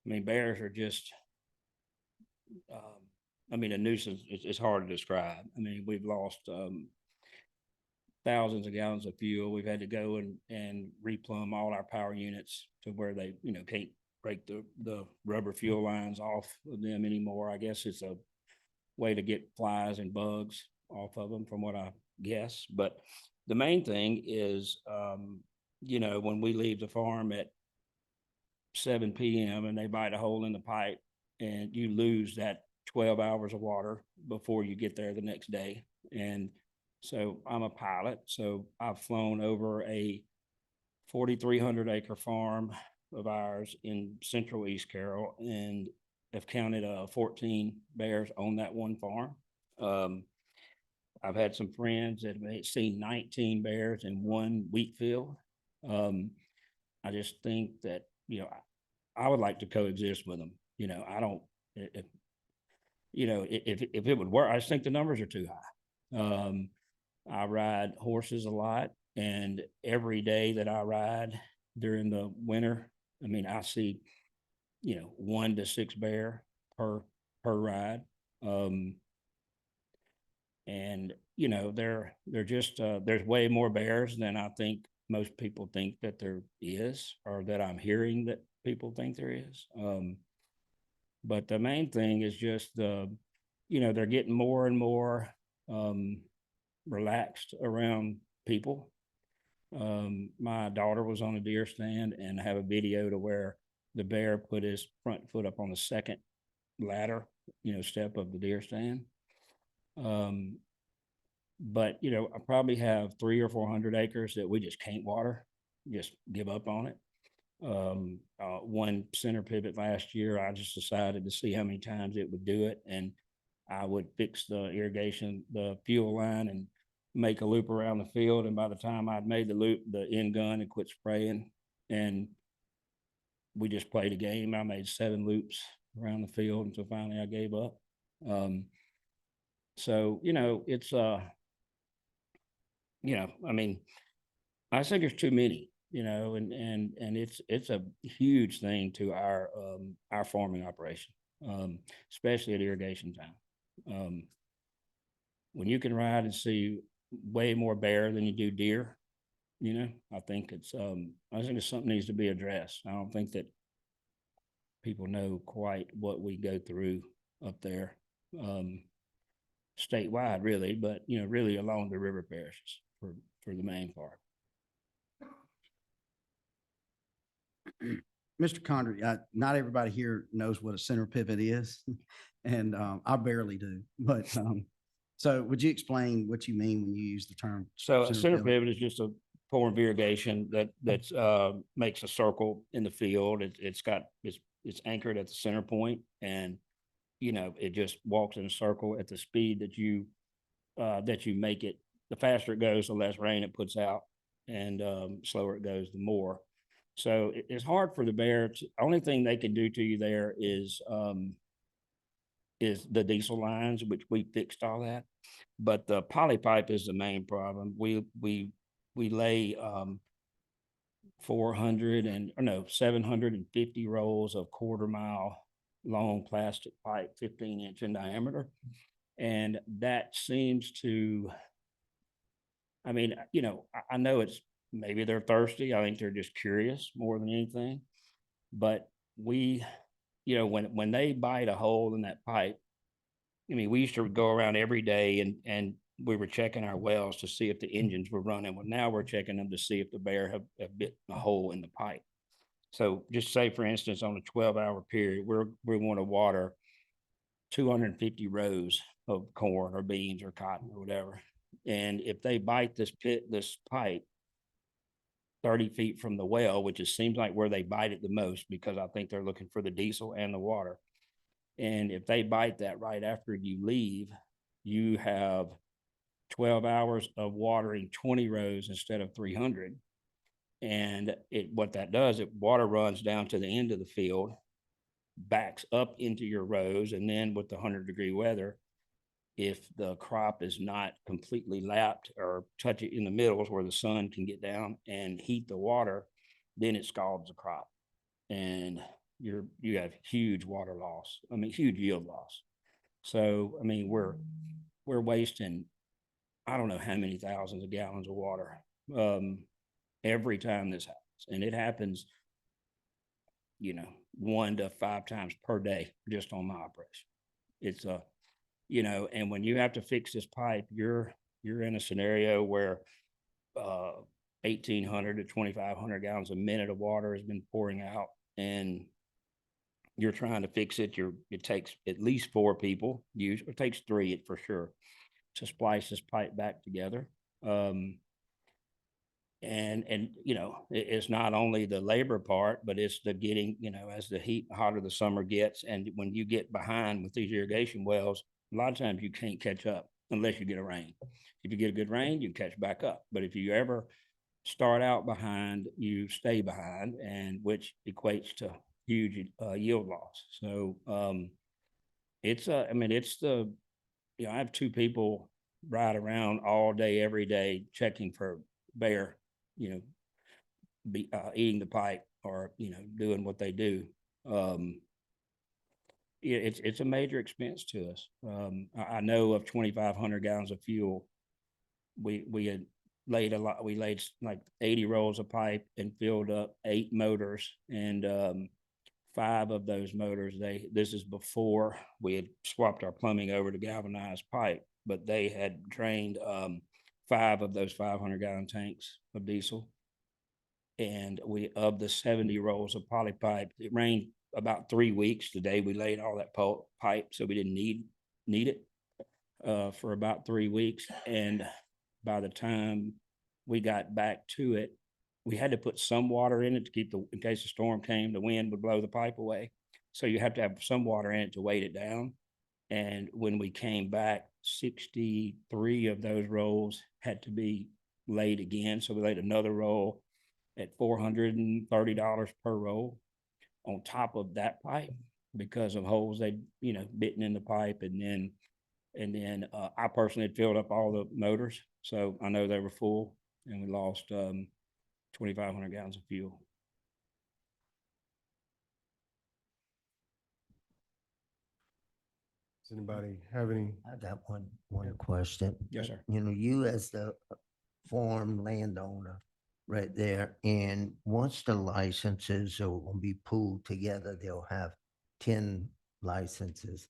I mean, bears are just, I mean, a nuisance. It's hard to describe. I mean, we've lost thousands of gallons of fuel. We've had to go and replumb all our power units to where they, you know, can't break the rubber fuel lines off of them anymore. I guess it's a way to get flies and bugs off of them, from what I guess. But the main thing is, you know, when we leave the farm at 7 p.m. and they bite a hole in the pipe, and you lose that 12 hours of water before you get there the next day. And so I'm a pilot, so I've flown over a 4,300 acre farm of ours in central East Carroll, and have counted 14 bears on that one farm. I've had some friends that have seen 19 bears in one wheat field. I just think that, you know, I would like to coexist with them. You know, I don't, you know, if it would work, I just think the numbers are too high. I ride horses a lot, and every day that I ride during the winter, I mean, I see, you know, 1 to 6 bear per ride. And, you know, they're just, there's way more bears than I think most people think that there is, or that I'm hearing that people think there is. But the main thing is just you know, they're getting more and more relaxed around people. My daughter was on a deer stand, and I have a video to where the bear put his front foot up on the second ladder, you know, step of the deer stand. But, you know, I probably have 300 or 400 acres that we just can't water, just give up on it. One center pivot last year, I just decided to see how many times it would do it, and I would fix the irrigation, the fuel line, and make a loop around the field. And by the time I'd made the loop, the end gun and quit spraying, and we just played a game. I made 7 loops around the field until finally I gave up. So, you know, it's, you know, I mean, I think there's too many, you know, and it's a huge thing to our farming operation, especially at irrigation time. When you can ride and see way more bear than you do deer, you know, I think it's something that needs to be addressed. I don't think that people know quite what we go through up there, statewide, really, but, you know, really along the river parishes for the main part. Mr. Condrey, not everybody here knows what a center pivot is, and I barely do. But so would you explain what you mean when you use the term? So a center pivot is just a form of irrigation that makes a circle in the field. It's anchored at the center point, and, you know, it just walks in a circle at the speed that you make it. The faster it goes, the less rain it puts out, and slower it goes, the more. So it's hard for the bear. Only thing they can do to you there is the diesel lines, which we fixed all that. But the poly pipe is the main problem. We lay 750 rolls of 1/4 mile long plastic pipe, 15-inch in diameter. And that seems to, I mean, you know, I know it's, maybe they're thirsty. I think they're just curious more than anything. But we, you know, when they bite a hole in that pipe, I mean, we used to go around every day and we were checking our wells to see if the engines were running. Well, now we're checking them to see if the bear have bit a hole in the pipe. So just say, for instance, on a 12-hour period, we want to water 250 rows of corn or beans or cotton or whatever. And if they bite this pipe 30 feet from the well, which seems like where they bite it the most, because I think they're looking for the diesel and the water. And if they bite that right after you leave, you have 12 hours of watering 20 rows instead of 300. And what that does, water runs down to the end of the field, backs up into your rows, and then with the 100-degree weather, if the crop is not completely lapped or touch it in the middles where the sun can get down and heat the water, then it scalds the crop. And you have huge water loss. I mean, huge yield loss. So, I mean, we're wasting, I don't know how many thousands of gallons of water every time this happens. And it happens, 1 to 5 times per day just on my operation. It's and when you have to fix this pipe, you're in a scenario where 1,800 to 2,500 gallons a minute of water has been pouring out, and you're trying to fix it. It takes at least 4 people, it takes 3 for sure, to splice this pipe back together. It's not only the labor part, but it's the getting, as the hotter the summer gets, and when you get behind with these irrigation wells, a lot of times you can't catch up unless you get a rain. If you get a good rain, you catch back up. But if you ever start out behind, you stay behind, and which equates to huge yield loss. So I have 2 people ride around all day, every day, checking for bear, eating the pipe or, doing what they do. It's a major expense to us. I know of 2,500 gallons of fuel. We had laid we laid like 80 rolls of pipe and filled up 8 motors, and 5 of those motors, this is before we had swapped our plumbing over to galvanized pipe, but they had drained 5 of those 500-gallon tanks of diesel. And of the 70 rolls of poly pipe, it rained about 3 weeks the day we laid all that pipe, so we didn't need it for about 3 weeks. And by the time we got back to it, we had to put some water in it to keep in case a storm came, the wind would blow the pipe away. So you have to have some water in it to weight it down. And when we came back, 63 of those rolls had to be laid again. So we laid another roll at $430 per roll on top of that pipe because of holes they'd, bitten in the pipe. And then I personally had filled up all the motors, so I know they were full, and we lost 2,500 gallons of fuel. Does anybody have any? I got one question. Yes, sir. You as the farm landowner right there, and once the licenses are gonna be pooled together, they'll have 10 licenses.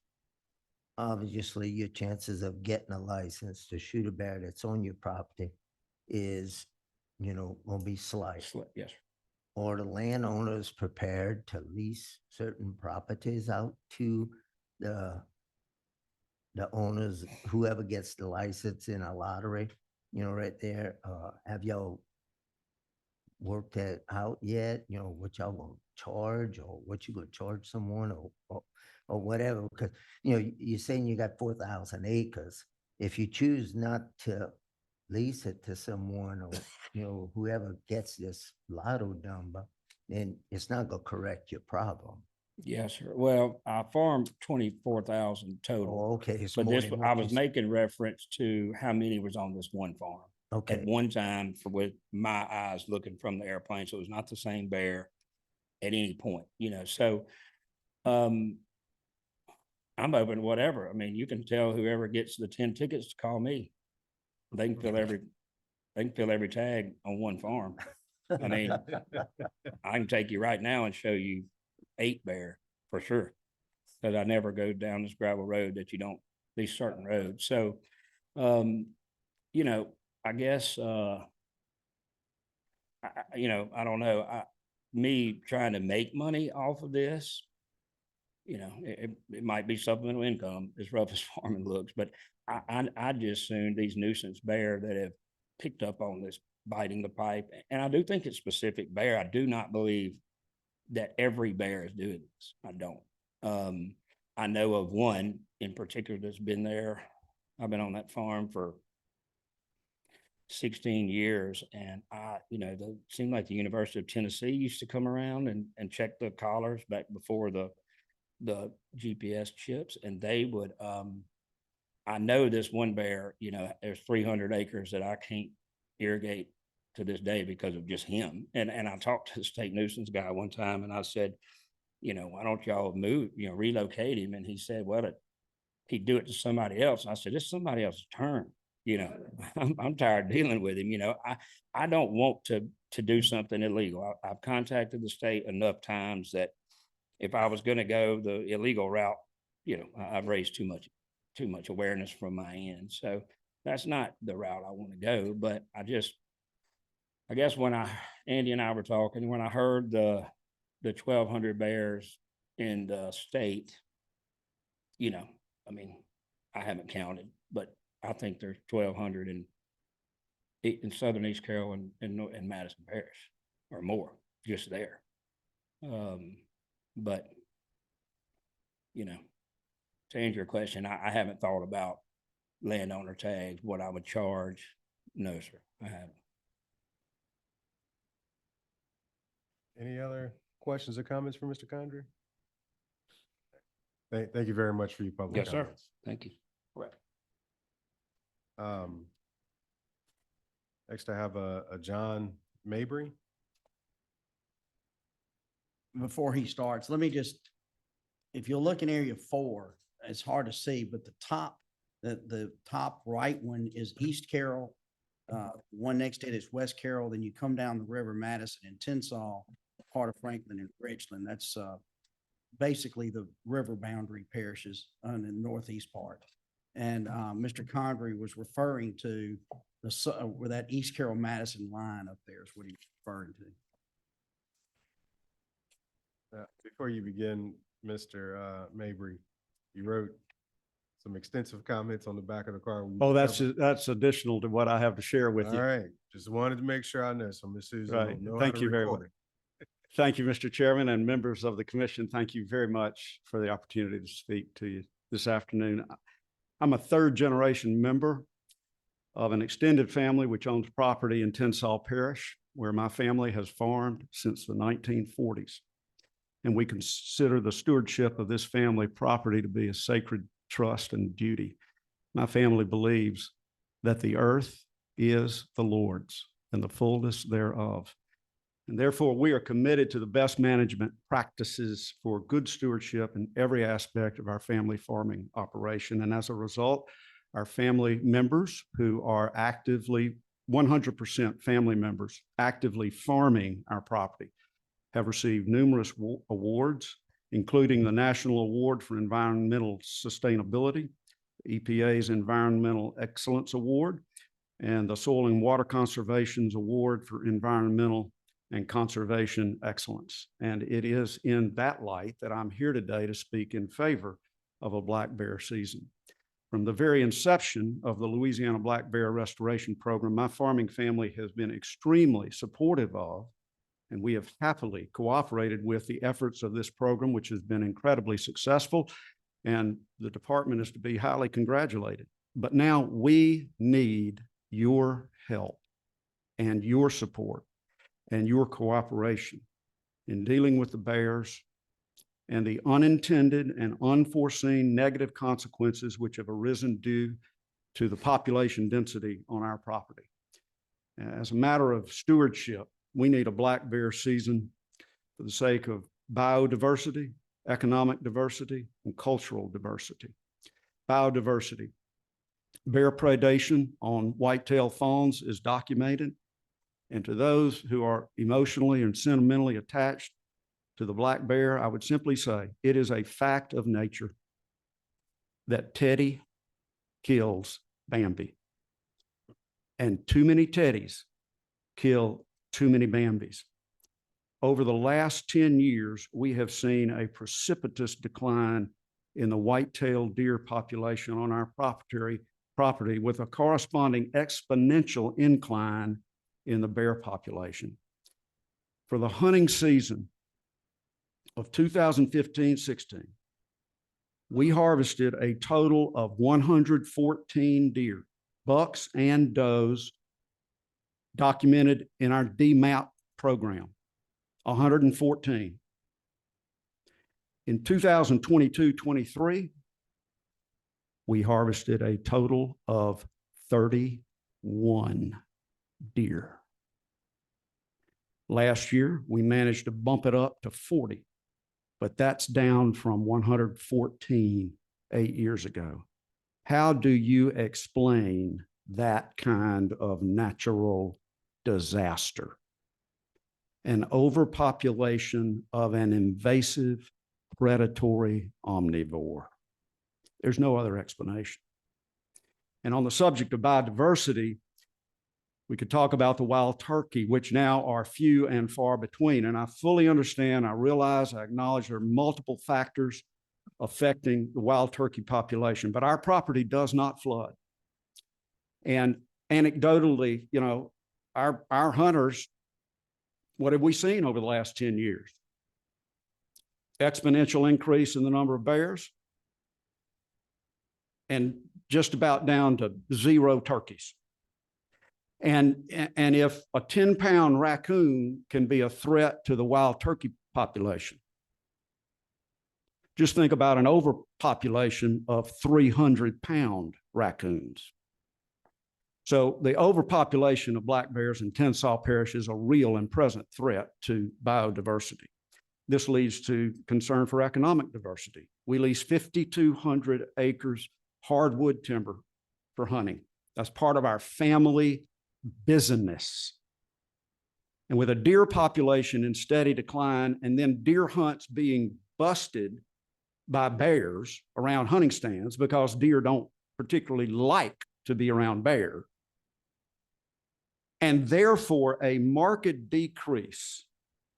Obviously, your chances of getting a license to shoot a bear that's on your property is, gonna be slight. Yes, sir. Are the landowners prepared to lease certain properties out to the owners, whoever gets the license in a lottery, right there? Have y'all worked that out yet? What y'all gonna charge, or what you gonna charge someone, or whatever? Because, you're saying you got 4,000 acres. If you choose not to lease it to someone, or, whoever gets this lotto number, then it's not gonna correct your problem. Yes, sir. Well, I farmed 24,000 total. Oh, okay. It's But more this, than I what was you- making reference to how many was on this one farm at Okay, one time with my eyes looking from the airplane. So it was not the same bear at any point, so, I'm open to whatever. I mean, you can tell whoever gets the 10 tickets to call me. They can fill every tag on one farm. I mean, I can take you right now and show you 8 bear for sure. Cause I never go down this gravel road that these certain roads. So, I guess, I don't know. me trying to make money off of this, it might be supplemental income, as rough as farming looks, but I just assume these nuisance bear that have picked up on this biting the pipe. And I do think it's specific bear. I do not believe that every bear is doing this. I don't. I know of one in particular that's been there. I've been on that farm for 16 years, and it seemed like the University of Tennessee used to come around and check the collars back before the GPS chips, and they would, I know this one bear, there's 300 acres that I can't irrigate to this day because of just him. And I talked to the state nuisance guy one time, and I said, why don't y'all move, relocate him? And he said, well, he'd do it to somebody else. And I said, it's somebody else's turn. I'm tired of dealing with him. I don't want to do something illegal. I've contacted the state enough times that if I was going to go the illegal route, I've raised too much awareness from my end. So that's not the route I want to go. But I guess when Andy and I were talking, when I heard the 1,200 bears in the state, I haven't counted, but I think there's 1,200 in Southern East Carroll and Madison Parish or more just there. But, to answer your question, I haven't thought about landowner tags, what I would charge. No, sir, I haven't. Any other questions or comments for Mr. Condrey? Thank you very much for your public Yes, sir. comments. Thank you. Next, I have a John Mabry. Before he starts, let me just, if you look in area 4, it's hard to see, but the top right one is East Carroll. One next to it is West Carroll. Then you come down the river, Madison and Tensall, part of Franklin and Richland. That's basically the river boundary parishes on the northeast part. And Mr. Condrey was referring to where that East Carroll Madison line up there is what he's referring to. Before you begin, Mr. Mabry, you wrote some extensive comments on the back of the car. Oh, that's additional to what I have to share with All you. right, just wanted to make sure I know. So Ms. Susan will Right. know how Thank to you very record much. it. Thank you, Mr. Chairman and members of the commission. Thank you very much for the opportunity to speak to you this afternoon. I'm a third generation member of an extended family which owns property in Tensall Parish, where my family has farmed since the 1940s. And we consider the stewardship of this family property to be a sacred trust and duty. My family believes that the earth is the Lord's and the fullness thereof. And therefore, we are committed to the best management practices for good stewardship in every aspect of our family farming operation. And as a result, our family members who are actively, 100% family members, actively farming our property have received numerous awards, including the National Award for Environmental Sustainability, EPA's Environmental Excellence Award, and the Soil and Water Conservation's Award for Environmental and Conservation Excellence. And it is in that light that I'm here today to speak in favor of a black bear season. From the very inception of the Louisiana Black Bear Restoration Program, my farming family has been extremely supportive of, and we have happily cooperated with the efforts of this program, which has been incredibly successful, and the department is to be highly congratulated. But now we need your help and your support and your cooperation in dealing with the bears and the unintended and unforeseen negative consequences which have arisen due to the population density on our property. As a matter of stewardship, we need a black bear season for the sake of biodiversity, economic diversity, and cultural diversity. Biodiversity. Bear predation on whitetail fawns is documented. And to those who are emotionally and sentimentally attached to the black bear, I would simply say it is a fact of nature that Teddy kills Bambi. And too many Teddies kill too many Bambis. over the last 10 years, we have seen a precipitous decline in the white-tailed deer population on our property with a corresponding exponential incline in the bear population. For the hunting season of 2015-16, we harvested a total of 114 deer, bucks and does, documented in our DMAP program, 114. In 2022-23, we harvested a total of 31 deer. Last year, we managed to bump it up to 40, but that's down from 114 8 years ago. How do you explain that kind of natural disaster? An overpopulation of an invasive predatory omnivore. There's no other explanation. And on the subject of biodiversity, we could talk about the wild turkey, which now are few and far between. And I fully understand, I realize, I acknowledge there are multiple factors affecting the wild turkey population, but our property does not flood. And anecdotally, you know, our hunters, what have we seen over the last 10 years? Exponential increase in the number of bears and just about down to 0 turkeys. And if a 10-pound raccoon can be a threat to the wild turkey population, just think about an overpopulation of 300-pound raccoons. So the overpopulation of black bears in Tensas Parish is a real and present threat to biodiversity. This leads to concern for economic diversity. We lease 5,200 acres hardwood timber for hunting. That's part of our family business. And with a deer population in steady decline and then deer hunts being busted by bears around hunting stands because deer don't particularly like to be around bear, and therefore a marked decrease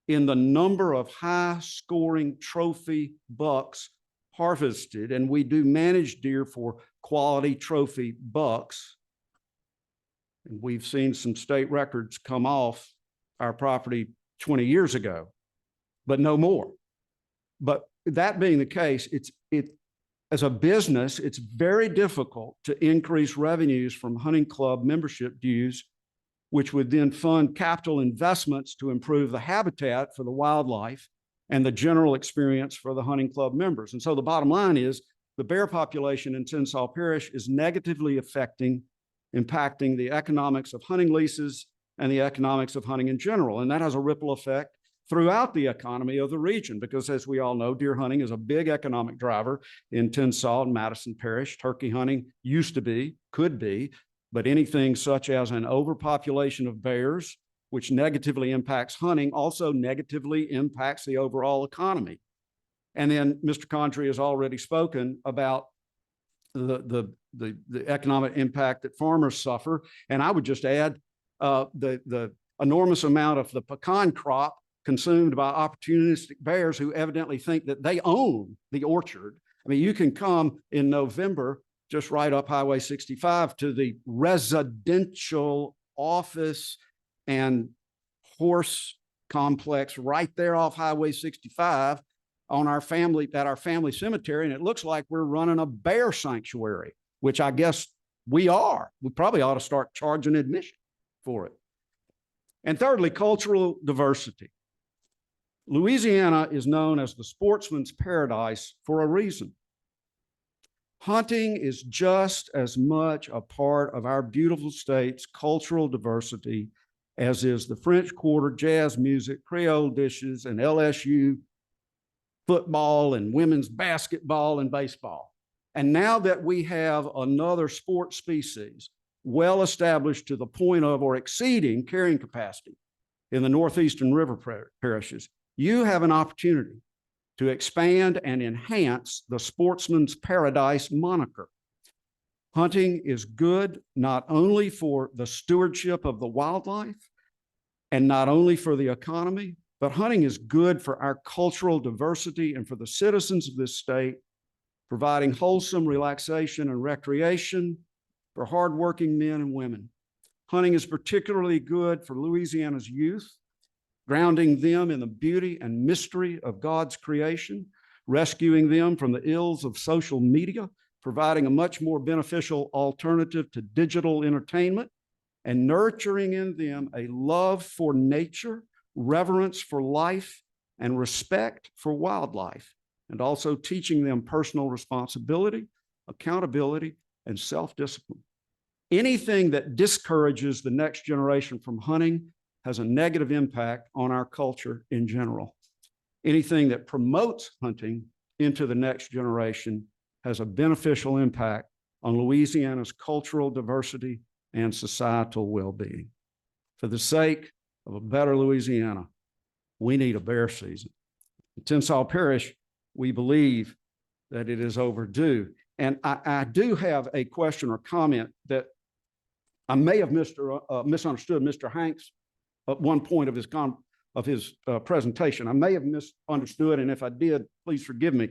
in the number of high-scoring trophy bucks harvested, and we do manage deer for quality trophy bucks. And we've seen some state records come off our property 20 years ago, but no more. But that being the case, as a business, it's very difficult to increase revenues from hunting club membership dues, which would then fund capital investments to improve the habitat for the wildlife and the general experience for the hunting club members. And so the bottom line is the bear population in Tensas Parish is negatively impacting the economics of hunting leases and the economics of hunting in general. And that has a ripple effect throughout the economy of the region, because as we all know, deer hunting is a big economic driver in Tensas and Madison Parish. Turkey hunting used to be, could be, but anything such as an overpopulation of bears, which negatively impacts hunting, also negatively impacts the overall economy. And then Mr. Condrey has already spoken about the economic impact that farmers suffer. And I would just add the enormous amount of the pecan crop consumed by opportunistic bears who evidently think that they own the orchard. I mean, you can come in November, just right up Highway 65 to the residential office and horse complex right there off Highway 65 on our family cemetery. And it looks like we're running a bear sanctuary, which I guess we are. We probably ought to start charging admission for it. And thirdly, cultural diversity. Louisiana is known as the sportsman's paradise for a reason. Hunting is just as much a part of our beautiful state's cultural diversity as is the French Quarter, jazz music, Creole dishes, and LSU football and women's basketball and baseball. And now that we have another sport species well established to the point of or exceeding carrying capacity in the northeastern river parishes, you have an opportunity to expand and enhance the sportsman's paradise moniker. Hunting is good not only for the stewardship of the wildlife and not only for the economy, but hunting is good for our cultural diversity and for the citizens of this state, providing wholesome relaxation and recreation for hardworking men and women. Hunting is particularly good for Louisiana's youth, grounding them in the beauty and mystery of God's creation, rescuing them from the ills of social media, providing a much more beneficial alternative to digital entertainment, and nurturing in them a love for nature, reverence for life, and respect for wildlife, and also teaching them personal responsibility, accountability, and self-discipline. Anything that discourages the next generation from hunting has a negative impact on our culture in general. Anything that promotes hunting into the next generation has a beneficial impact on Louisiana's cultural diversity and societal well-being. For the sake of a better Louisiana, we need a bear season. In Tensas Parish, we believe that it is overdue. And I do have a question or comment that I may have misunderstood Mr. Hanks at one point of his presentation. I may have misunderstood, and if I did, please forgive me.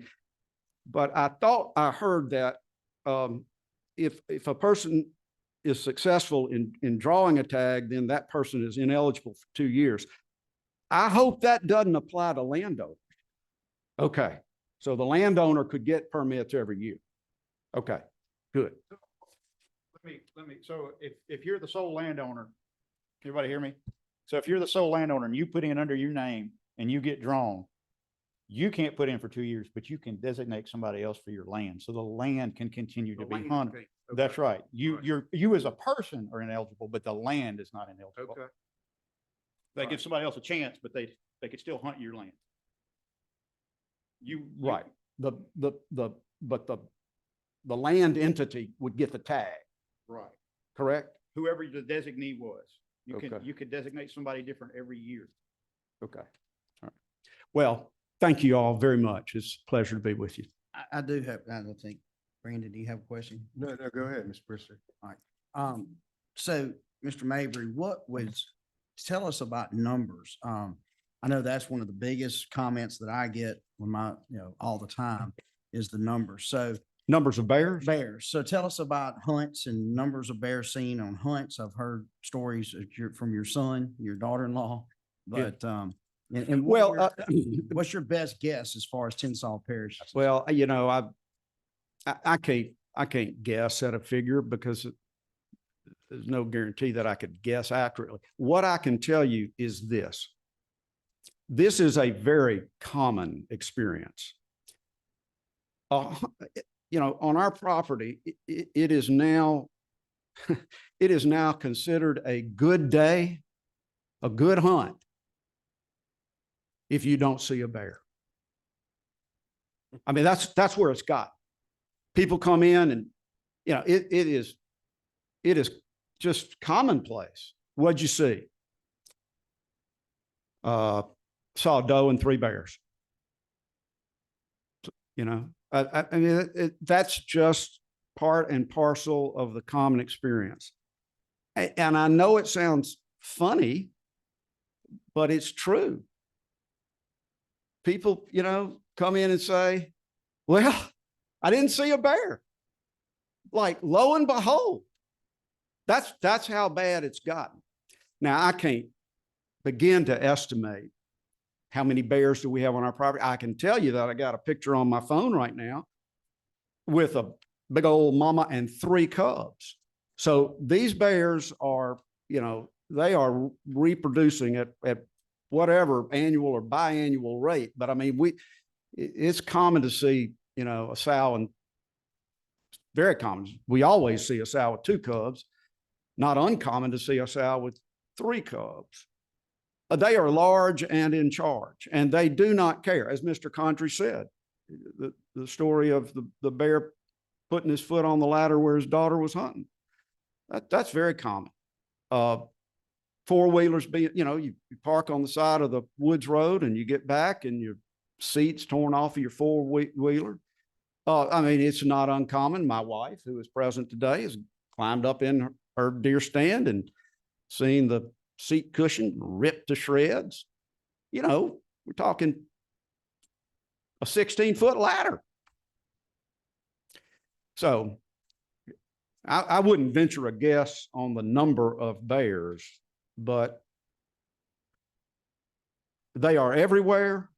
But I thought I heard that if a person is successful in drawing a tag, then that person is ineligible for 2 years. I hope that doesn't apply to landowners. Okay, so the landowner could get permits every year. Okay, good. So if you're the sole landowner, everybody hear me? So if you're the sole landowner and you put in under your name and you get drawn, you can't put in for 2 years, but you can designate somebody else for your land. So the land can continue to be hunted. Okay. That's right. You as a person are ineligible, but the land is not ineligible. Okay. They give somebody else a chance, but they could still hunt your land. Right. But the land entity would get the tag, Right. correct? Whoever the designee was, Okay. you could designate somebody different every year. Okay. All right. Well, thank you all very much. It's a pleasure to be with you. I do have, I don't think, Brandon, do you have a question? No, go ahead, Ms. Brister. So, Mr. Mabry, tell us about numbers. I know that's one of the biggest comments that I get when all the time is the numbers. So Numbers of bears? bears. So tell us about hunts and numbers of bears seen on hunts. I've heard stories from your son, your daughter-in-law, but, what's your best guess as far as Tensas Parish? Well, I can't guess at a figure because there's no guarantee that I could guess accurately. What I can tell you is this. This is a very common experience. On our property, it is now considered a good day, a good hunt, if you don't see a bear. I mean, that's where it's got. People come in and, it is just commonplace. What'd you see? Saw a doe and 3 bears. I mean, that's just part and parcel of the common experience. And I know it sounds funny, but it's true. People, come in and say, well, I didn't see a bear. Like, lo and behold, that's how bad it's gotten. Now, I can't begin to estimate how many bears do we have on our property. I can tell you that I got a picture on my phone right now with a big old mama and 3 cubs. So these bears are, they are reproducing at whatever annual or biannual rate. But I mean, it's common to see, a sow, and very common. We always see a sow with 2 cubs. Not uncommon to see a sow with 3 cubs. They are large and in charge, and they do not care. As Mr. Condrey said, the story of the bear putting his foot on the ladder where his daughter was hunting. That's very common. 4-wheelers being, you park on the side of the woods road and you get back and your seat's torn off of your 4-wheeler. I mean, it's not uncommon. My wife, who is present today, has climbed up in her deer stand and seen the seat cushion ripped to shreds. you know, we're talking a 16-foot ladder. So I wouldn't venture a guess on the number of bears, but they are everywhere.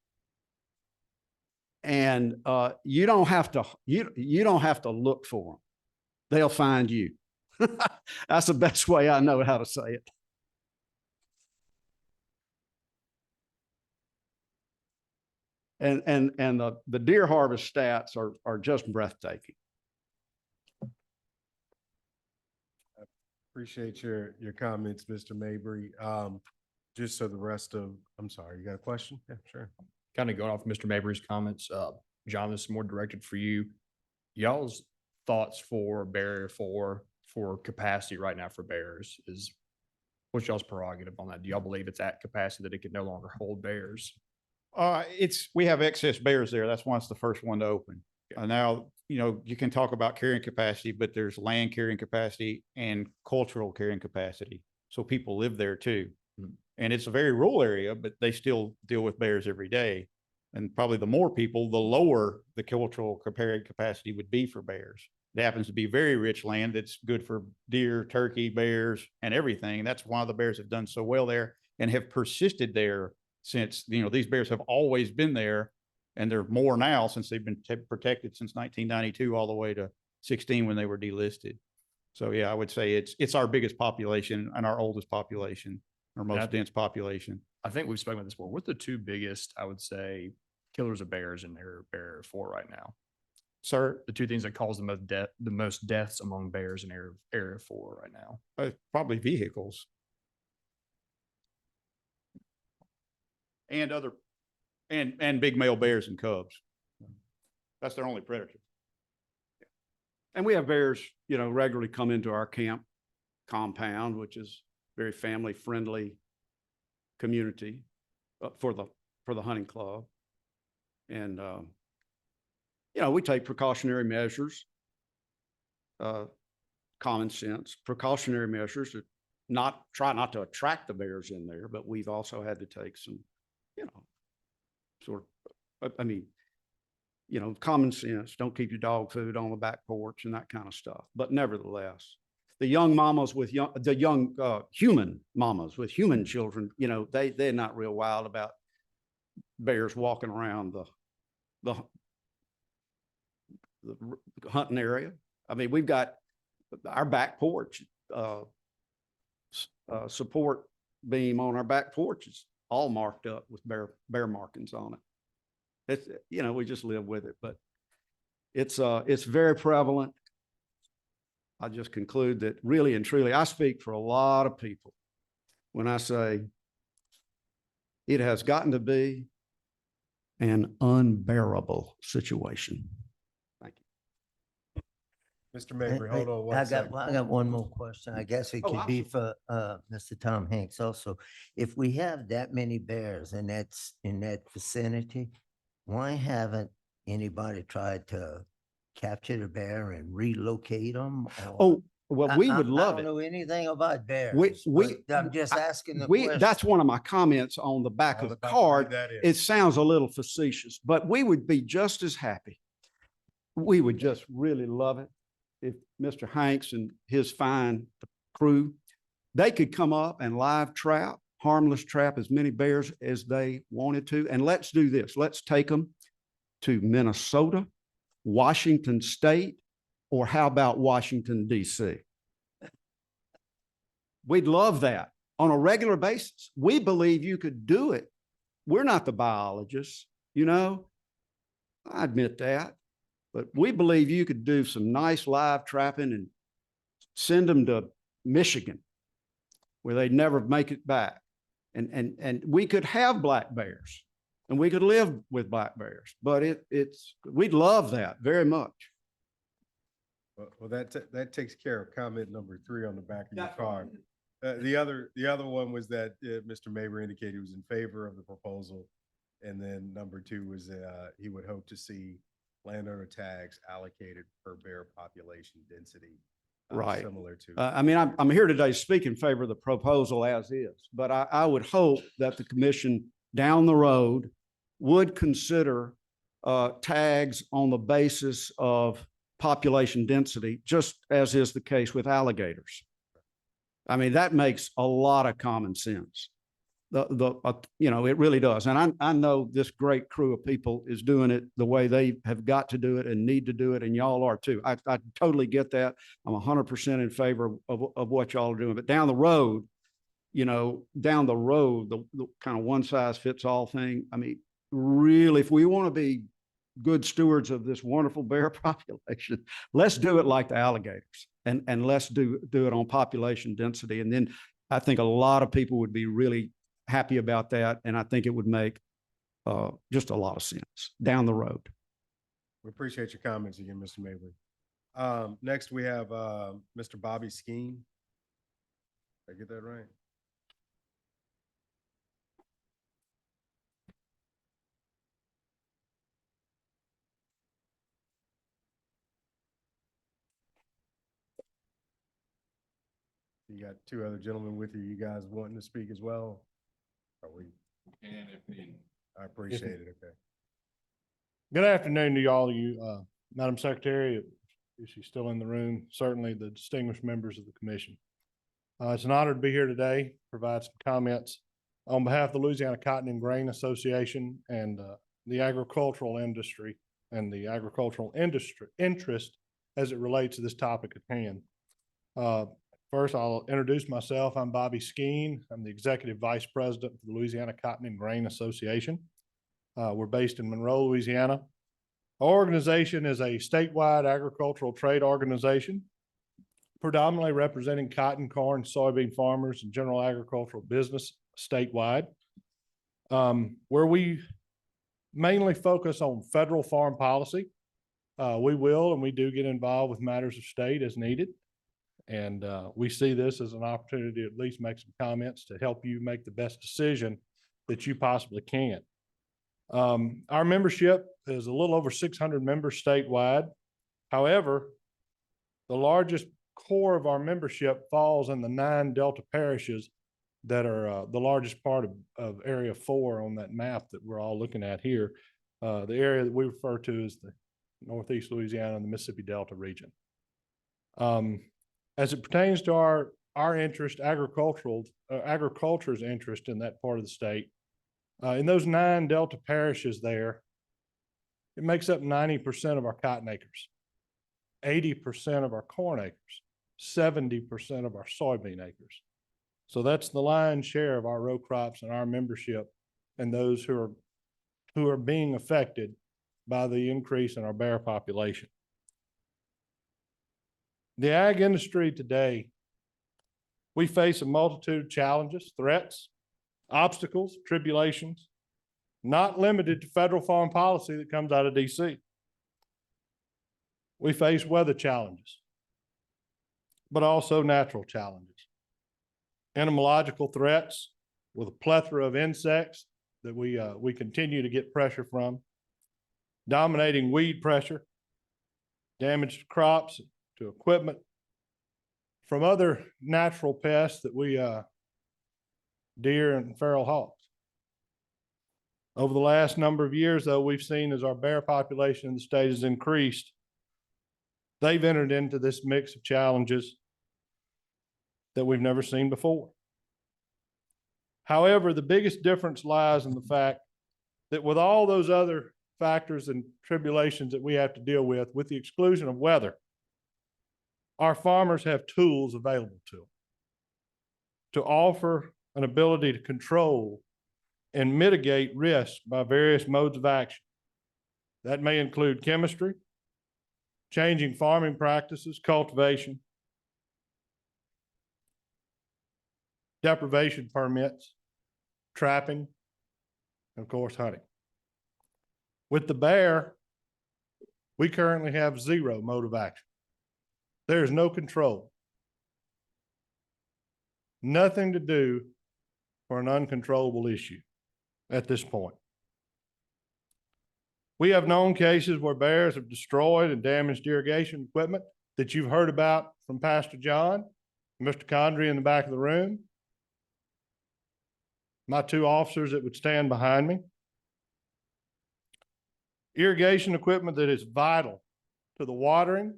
And you don't have to you don't have to look for them. They'll find you. That's the best way I know how to say it. And the deer harvest stats are just breathtaking. Appreciate your comments, Mr. Mabry. Just so the rest of, I'm sorry, you got a question? Yeah, sure. Kind of going off Mr. Mabry's comments, John, this is more directed for you. Y'all's thoughts for barrier for capacity right now for bears is, what's y'all's prerogative on that? Do y'all believe it's at capacity that it could no longer hold bears? We have excess bears there. That's why it's the first one to open. Now, you know, you can talk about carrying capacity, but there's land carrying capacity and cultural carrying capacity. So people live there too. And it's a very rural area, but they still deal with bears every day. And probably the more people, the lower the cultural carrying capacity would be for bears. It happens to be very rich land that's good for deer, turkey, bears, and everything. And that's why the bears have done so well there and have persisted there since, you know, these bears have always been there. And there are more now since they've been protected since 1992 all the way to 16 when they were delisted. So yeah, I would say it's our biggest population and our oldest population, our most dense population. I think we've spoken about this before. What's the two biggest, I would say, killers of bears in Area 4 right now? Sir, the two things that cause the most deaths among bears in Area 4 right now? Probably vehicles. And other, and big male bears and cubs. That's their only predator. And we have bears, you know, regularly come into our camp compound, which is very family friendly community for the hunting club. And, you know, we take precautionary measures, common sense, precautionary measures to try not to attract the bears in there, but we've also had to take some, you know, sort of, I mean, you know, common sense, don't keep your dog food on the back porch and that kind of stuff. But nevertheless, the young mamas with human mamas with human children, you know, they're not real wild about bears walking around the hunting area. I mean, we've got our back porch, support beam on our back porch is all marked up with bear markings on it. It's, you know, we just live with it, but it's very prevalent. I just conclude that really and truly, I speak for a lot of people when I say it has gotten to be an unbearable situation. Thank you. Mr. Mabry, hold on one second. I got one more question. I guess it could be for Mr. Tom Hanks also. If we have that many bears and that's in that vicinity, why haven't anybody tried to capture the bear and relocate them? Oh, well, we would love I it. don't know anything about bears. I'm just asking the question. question. That's one of my comments on the back of the card. It sounds a little facetious, but we would be just as happy. We would just really love it if Mr. Hanks and his fine crew, they could come up and live trap, harmless trap as many bears as they wanted to. And let's do this. Let's take them to Minnesota, Washington State, or how about Washington, D.C.? We'd love that on a regular basis. We believe you could do it. We're not the biologists, you know, I admit that, but we believe you could do some nice live trapping and send them to Michigan where they'd never make it back. And we could have black bears and we could live with black bears, but we'd love that very much. Well, that takes care of comment number 3 on the back of your card. The other one was that Mr. Mabry indicated he was in favor of the proposal. And then number 2 was he would hope to see landowner tags allocated per bear population density. Right. Similar to. I mean, I'm here today to speak in favor of the proposal as is, but I would hope that the commission down the road would consider tags on the basis of population density, just as is the case with alligators. I mean, that makes a lot of common sense. It really does. And I know this great crew of people is doing it the way they have got to do it and need to do it, and y'all are too. I totally get that. I'm 100% in favor of what y'all are doing. But down the road, the kind of one size fits all thing. I mean, really, if we want to be good stewards of this wonderful bear population, let's do it like the alligators, and let's do it on population density. And then I think a lot of people would be really happy about that. And I think it would make just a lot of sense down the road. We appreciate your comments again, Mr. Mabry. Next, we have Mr. Bobby Skeen. Did I get that right? You got two other gentlemen with you. You guys wanting to speak as well? Are we? I appreciate it. Okay. Good afternoon to all of you, Madam Secretary, if she's still in the room, certainly the distinguished members of the commission. It's an honor to be here today, provide some comments on behalf of the Louisiana Cotton and Grain Association and the agricultural industry and the agricultural industry interest as it relates to this topic at hand. First, I'll introduce myself. I'm Bobby Skeen. I'm the Executive Vice President of the Louisiana Cotton and Grain Association. We're based in Monroe, Louisiana. Our organization is a statewide agricultural trade organization, predominantly representing cotton, corn, soybean farmers and general agricultural business statewide, where we mainly focus on federal farm policy. We will and we do get involved with matters of state as needed. And we see this as an opportunity to at least make some comments to help you make the best decision that you possibly can. Our membership is a little over 600 members statewide. However, the largest core of our membership falls in the 9 Delta parishes that are the largest part of Area 4 on that map that we're all looking at here. The area that we refer to as the Northeast Louisiana and the Mississippi Delta region. As it pertains to our interest, agriculture's interest in that part of the state, in those 9 Delta parishes there, it makes up 90% of our cotton acres, 80% of our corn acres, 70% of our soybean acres. So that's the lion's share of our row crops and our membership and those who are being affected by the increase in our bear population. The ag industry today, we face a multitude of challenges, threats, obstacles, tribulations, not limited to federal farm policy that comes out of DC. We face weather challenges, but also natural challenges. Entomological threats with a plethora of insects that we continue to get pressure from, dominating weed pressure, damage to crops, to equipment, from other natural pests that we, deer and feral hawks. Over the last number of years, though, we've seen as our bear population in the state has increased, they've entered into this mix of challenges that we've never seen before. However, the biggest difference lies in the fact that with all those other factors and tribulations that we have to deal with the exclusion of weather, our farmers have tools available to them to offer an ability to control and mitigate risk by various modes of action. That may include chemistry, changing farming practices, cultivation, deprivation permits, trapping, and of course, hunting. With the bear, we currently have 0 mode of action. There is no control. Nothing to do for an uncontrollable issue at this point. We have known cases where bears have destroyed and damaged irrigation equipment that you've heard about from Pastor John, Mr. Condrey in the back of the room. my two officers that would stand behind me. Irrigation equipment that is vital to the watering,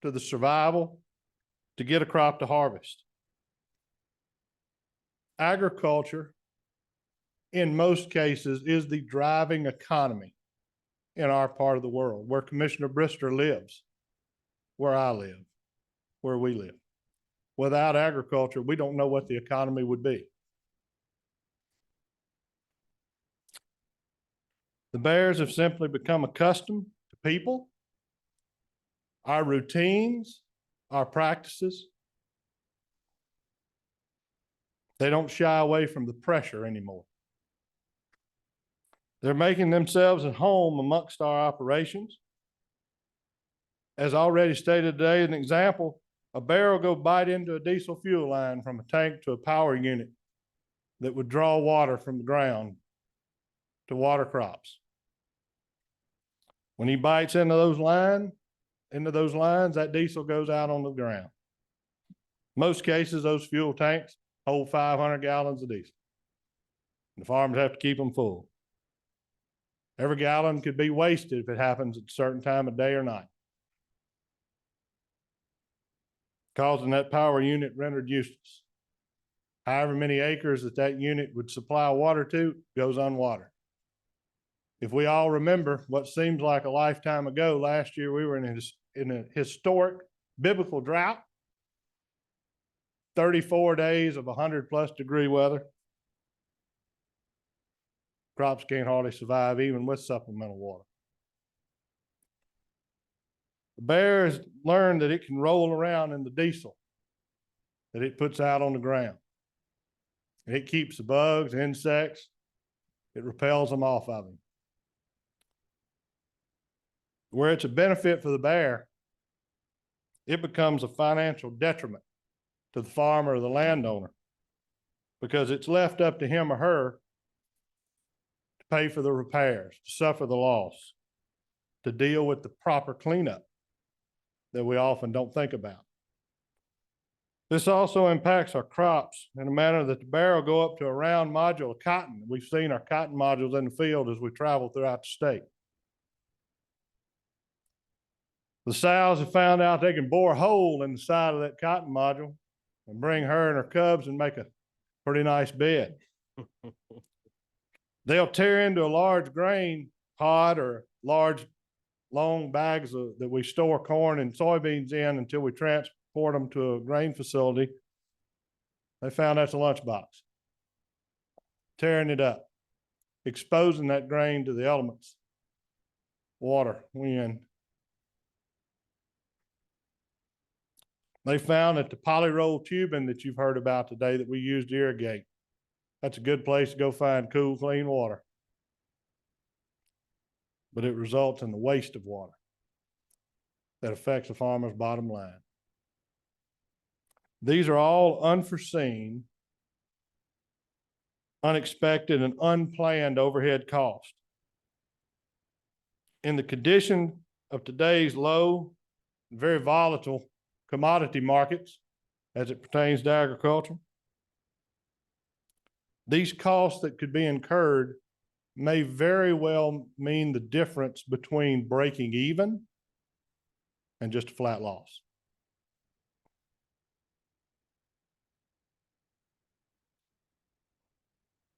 to the survival, to get a crop to harvest. Agriculture, in most cases, is the driving economy in our part of the world, where Commissioner Brister lives, where I live, where we live. Without agriculture, we don't know what the economy would be. The bears have simply become accustomed to people, our routines, our practices. They don't shy away from the pressure anymore. They're making themselves at home amongst our operations. As already stated today, an example, a bear will go bite into a diesel fuel line from a tank to a power unit that would draw water from the ground to water crops. When he bites into those lines, that diesel goes out on the ground. Most cases, those fuel tanks hold 500 gallons of diesel. The farmers have to keep them full. Every gallon could be wasted if it happens at a certain time of day or night, causing that power unit rendered useless. However many acres that unit would supply water to goes unwatered. If we all remember what seems like a lifetime ago, last year we were in a historic biblical drought, 34 days of 100+ degree weather. Crops can't hardly survive even with supplemental water. The bear has learned that it can roll around in the diesel that it puts out on the ground. And it keeps the bugs, insects, it repels them off of him. Where it's a benefit for the bear, it becomes a financial detriment to the farmer or the landowner because it's left up to him or her to pay for the repairs, to suffer the loss, to deal with the proper cleanup that we often don't think about. This also impacts our crops in a manner that the bear will go up to a round module of cotton. We've seen our cotton modules in the field as we travel throughout the state. The sows have found out they can bore a hole in the side of that cotton module and bring her and her cubs and make a pretty nice bed. They'll tear into a large grain pod or large long bags that we store corn and soybeans in until we transport them to a grain facility. They found that's a lunchbox. Tearing it up, exposing that grain to the elements, water, wind. They found that the polyroll tubing that you've heard about today that we use to irrigate, that's a good place to go find cool, clean water. But it results in the waste of water that affects the farmer's bottom line. These are all unforeseen, unexpected, and unplanned overhead costs. In the condition of today's low, very volatile commodity markets as it pertains to agriculture, these costs that could be incurred may very well mean the difference between breaking even and just a flat loss.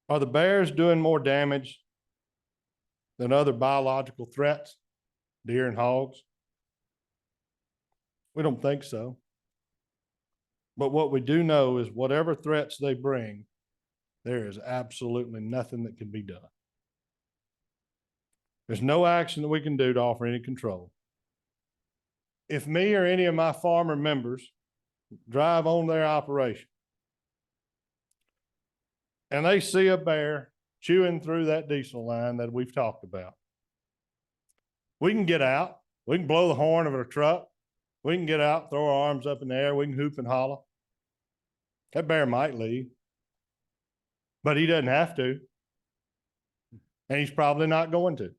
Are the bears doing more damage than other biological threats, deer and hogs? We don't think so. But what we do know is whatever threats they bring, there is absolutely nothing that can be done. There's no action that we can do to offer any control. If me or any of my farmer members drive on their operation and they see a bear chewing through that diesel line that we've talked about, we can get out, we can blow the horn of our truck, we can get out, throw our arms up in the air, we can hoop and holler. That bear might leave, but he doesn't have to. And he's probably not going to.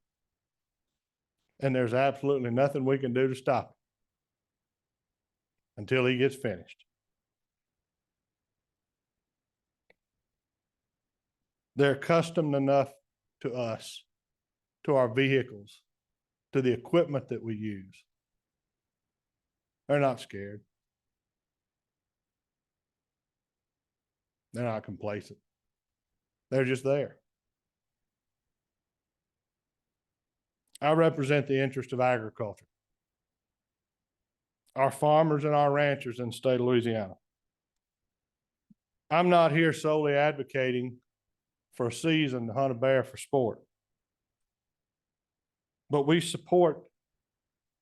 And there's absolutely nothing we can do to stop him until he gets finished. They're accustomed enough to us, to our vehicles, to the equipment that we use. They're not scared. They're not complacent. They're just there. I represent the interest of agriculture, our farmers and our ranchers in the state of Louisiana. I'm not here solely advocating for a season to hunt a bear for sport, but we support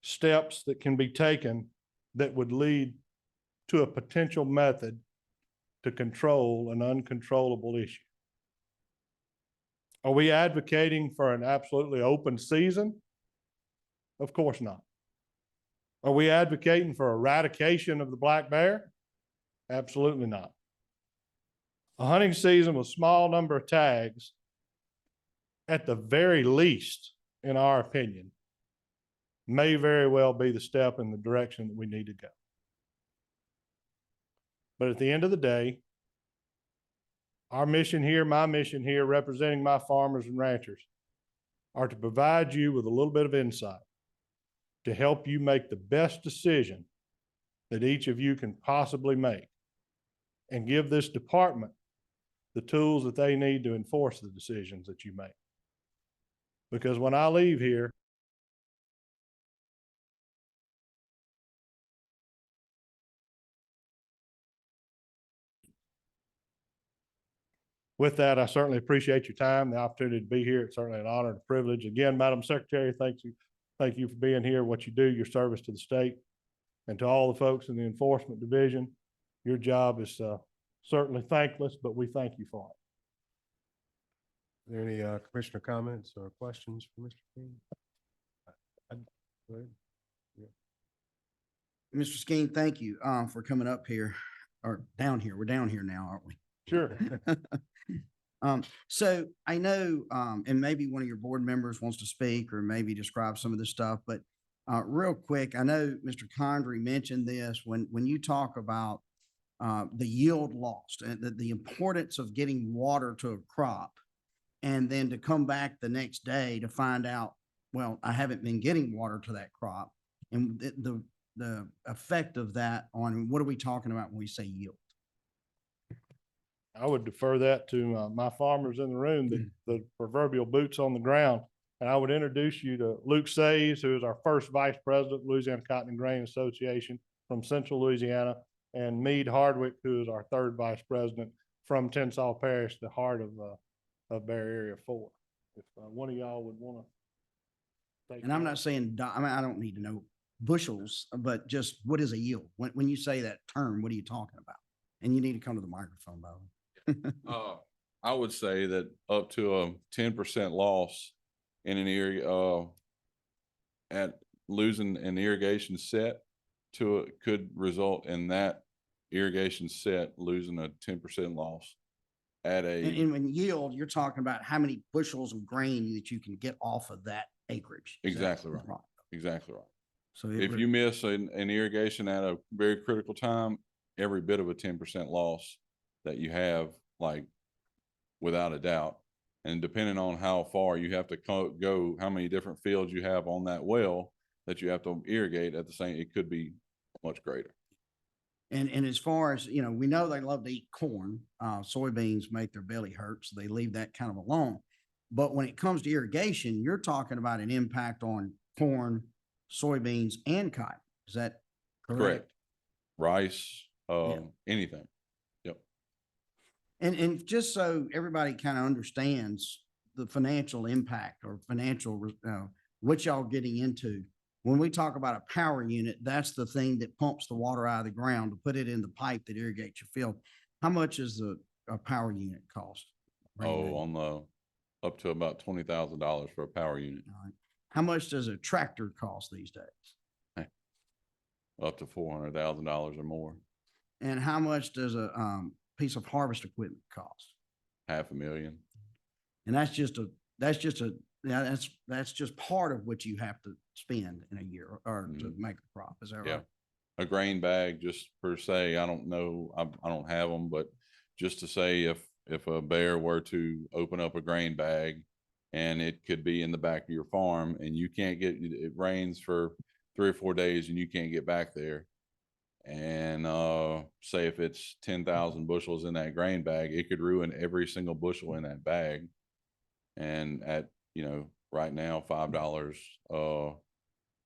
steps that can be taken that would lead to a potential method to control an uncontrollable issue. Are we advocating for an absolutely open season? Of course not. Are we advocating for eradication of the black bear? Absolutely not. A hunting season with a small number of tags, at the very least, in our opinion, may very well be the step in the direction that we need to go. But at the end of the day, our mission here, my mission here, representing my farmers and ranchers, are to provide you with a little bit of insight to help you make the best decision that each of you can possibly make, and give this department the tools that they need to enforce the decisions that you make. Because when I leave here, with that, I certainly appreciate your time, the opportunity to be here. It's certainly an honor and a privilege. Again, Madam Secretary, thank you. Thank you for being here, what you do, your service to the state, and to all the folks in the Enforcement Division. Your job is certainly thankless, but we thank you for it. Are there any commissioner comments or questions for Mr. King? Go ahead. Mr. Skeen, thank you for coming up here or down here. We're down here now, aren't we? Sure. So I know, and maybe one of your board members wants to speak or maybe describe some of this stuff, but real quick, I know Mr. Condrey mentioned this when you talk about the yield lost and the importance of getting water to a crop, and then to come back the next day to find out, well, I haven't been getting water to that crop, and the effect of that on what are we talking about when we say yield? I would defer that to my farmers in the room, the proverbial boots on the ground. And I would introduce you to Luke Sayes, who is our first vice president of Louisiana Cotton and Grain Association from Central Louisiana, and Meade Hardwick, who is our third vice president from Tensall Parish, the heart of Bear Area 4. If one of y'all would want to take. And I'm not saying, I mean, I don't need to know bushels, but just what is a yield? When you say that term, what are you talking about? And you need to come to the microphone, by the way. I would say that up to a 10% loss in an area at losing an irrigation set could result in that irrigation set losing a 10% loss at a. And when yield, you're talking about how many bushels of grain that you can get off of that acreage. Exactly right. Exactly right. So if you miss an irrigation at a very critical time, every bit of a 10% loss that you have, like, without a doubt. And depending on how far you have to go, how many different fields you have on that well that you have to irrigate at the same, it could be much greater. And as far as, you know, we know they love to eat corn. Soybeans make their belly hurt, so they leave that kind of alone. But when it comes to irrigation, you're talking about an impact on corn, soybeans, and cotton. Is that correct? Rice, anything. Yep. And just so everybody kind of understands the financial impact or financial, what y'all getting into. When we talk about a power unit, that's the thing that pumps the water out of the ground to put it in the pipe that irrigates your field. How much is a power unit cost? On the up to about $20,000 for a power unit. All right. How much does a tractor cost these days? Up to $400,000 or more. And how much does a piece of harvest equipment cost? $500,000. And that's just part of what you have to spend in a year or to make a crop. Is that right? A grain bag, just per se, I don't know, I don't have them, but just to say, if if a bear were to open up a grain bag and it could be in the back of your farm and you can't get, it rains for 3 or 4 days and you can't get back there. And say if it's 10,000 bushels in that grain bag, it could ruin every single bushel in that bag. And at, right now, $5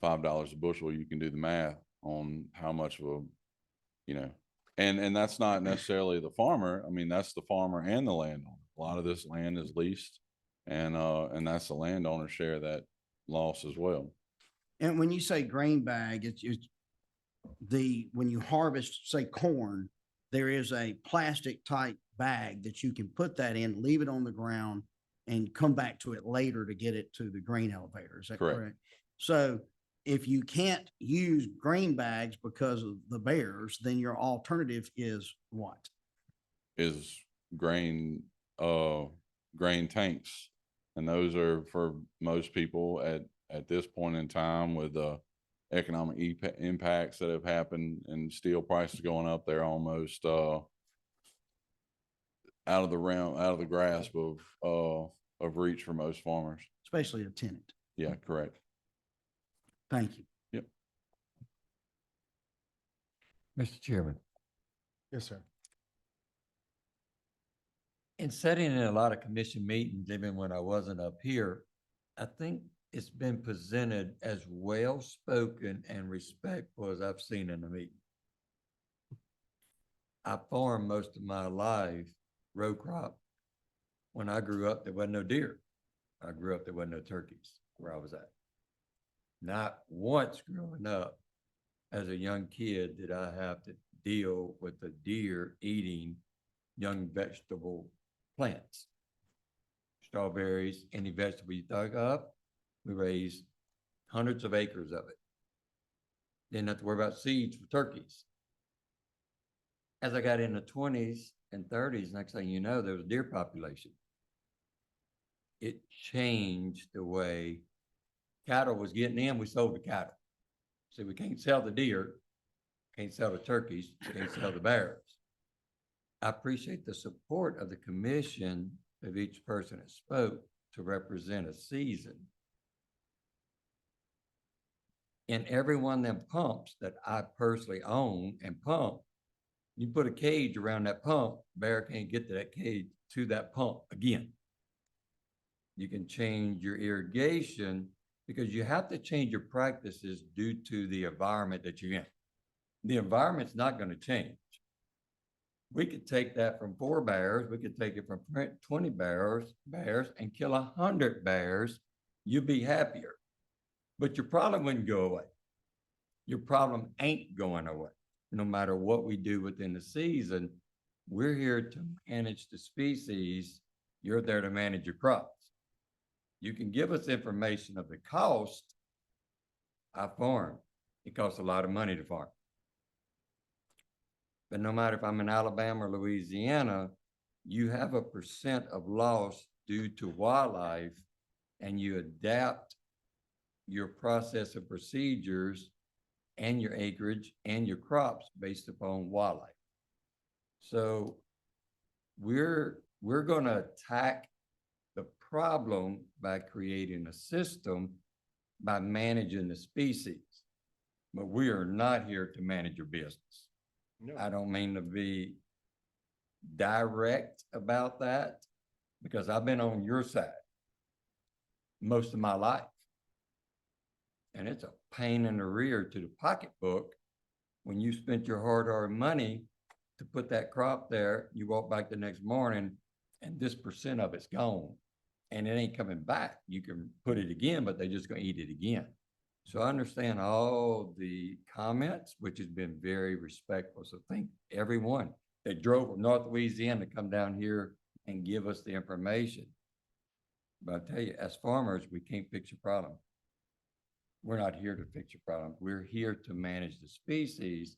a bushel, you can do the math on how much of a, and that's not necessarily the farmer. I mean, that's the farmer and the landowner. A lot of this land is leased, and that's the landowner's share of that loss as well. And when you say grain bag, it's when you harvest, say, corn, there is a plastic type bag that you can put that in, leave it on the ground, and come back to it later to get it to the grain elevator. Is that correct? So if you can't use grain bags because of the bears, then your alternative is what? Is grain tanks. And those are for most people at this point in time with economic impacts that have happened and steel prices going up, they're almost out of the grasp of reach for most farmers. Especially a tenant. Yeah, correct. Thank you. Yep. Mr. Chairman, Yes, sir. in sitting in a lot of commission meetings, even when I wasn't up here, I think it's been presented as well-spoken and respectful as I've seen in a meeting. I farmed most of my life row crop. When I grew up, there wasn't no deer. I grew up, there wasn't no turkeys where I was at. Not once growing up as a young kid did I have to deal with the deer eating young vegetable plants. Strawberries, any vegetable you dug up, we raised hundreds of acres of it. Didn't have to worry about seeds for turkeys. As I got in the 20s and 30s, next thing you know, there was a deer population. It changed the way cattle was getting in. We sold the cattle. So we can't sell the deer, can't sell the turkeys, can't sell the bears. I appreciate the support of the commission of each person that spoke to represent a season. In every one of them pumps that I personally own and pump, you put a cage around that pump, bear can't get to that cage to that pump again. You can change your irrigation because you have to change your practices due to the environment that you're in. The environment's not going to change. We could take that from 4 bears, we could take it from 20 bears and kill 100 bears. You'd be happier. But your problem wouldn't go away. Your problem ain't going away. No matter what we do within the season, we're here to manage the species. You're there to manage your crops. You can give us information of the cost. I farm. It costs a lot of money to farm. But no matter if I'm in Alabama or Louisiana, you have a % of loss due to wildlife, and you adapt your process of procedures and your acreage and your crops based upon wildlife. So we're going to attack the problem by creating a system by managing the species, but we are not here to manage your business. No. I don't mean to be direct about that because I've been on your side most of my life. And it's a pain in the rear to the pocketbook when you spent your hard-earned money to put that crop there. You walk back the next morning and this % of it's gone and it ain't coming back. You can put it again, but they're just going to eat it again. So I understand all the comments, which has been very respectful. So thank everyone that drove from North Louisiana to come down here and give us the information. But I tell you, as farmers, we can't fix your problem. We're not here to fix your problem. We're here to manage the species.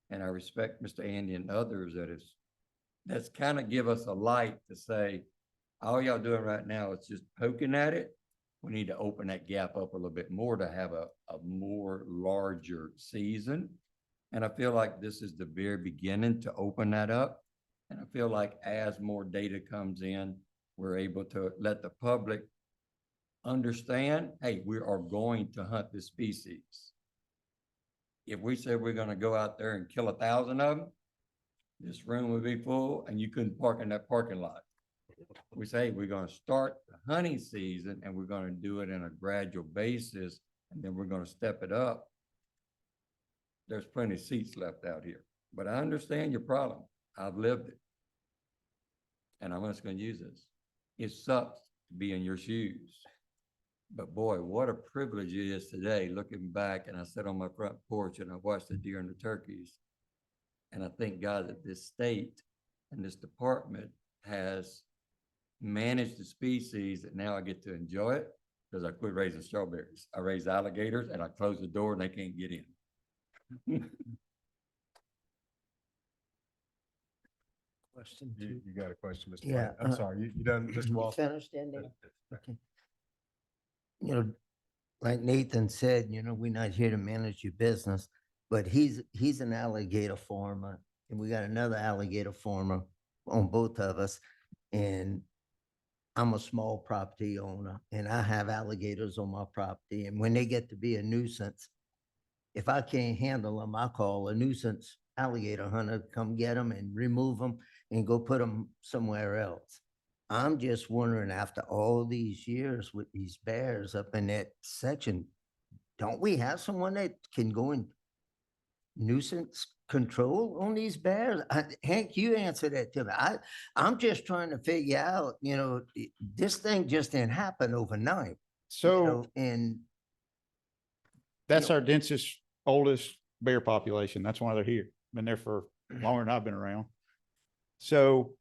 And I respect Mr. Andy and others that's kind of give us a light to say, all y'all doing right now is just poking at it. We need to open that gap up a little bit more to have a more larger season. And I feel like this is the very beginning to open that up. And I feel like as more data comes in, we're able to let the public understand, hey, we are going to hunt this species. If we said we're gonna go out there and kill 1,000 of them, this room would be full and you couldn't park in that parking lot. We say we're gonna start the hunting season and we're gonna do it in a gradual basis, and then we're gonna step it up. There's plenty of seats left out here, but I understand your problem. I've lived it. And I'm just gonna use this. It sucks to be in your shoes. But boy, what a privilege it is today, looking back, and I sat on my front porch and I watched the deer and the turkeys. And I thank God that this state and this department has managed the species, that now I get to enjoy it because I quit raising strawberries. I raise alligators and I close the door and they can't get in. Question You got a question, Mr. Yeah, White? I'm sorry, you done, Mr. You Walsh? finished, Andy? Okay. You know, like Nathan said, you know, we're not here to manage your business, but he's an alligator farmer, and we got another alligator farmer on both of us. And I'm a small property owner, and I have alligators on my property. And when they get to be a nuisance, if I can't handle them, I call a nuisance alligator hunter, come get them and remove them and go put them somewhere else. I'm just wondering, after all these years with these bears up in that section, don't we have someone that can go in nuisance control on these bears? Hank, you answer that to me. I'm just trying to figure out, you know, this thing just didn't happen overnight. So And that's our densest, oldest bear population. That's why they're here. Been there for longer than I've been around. So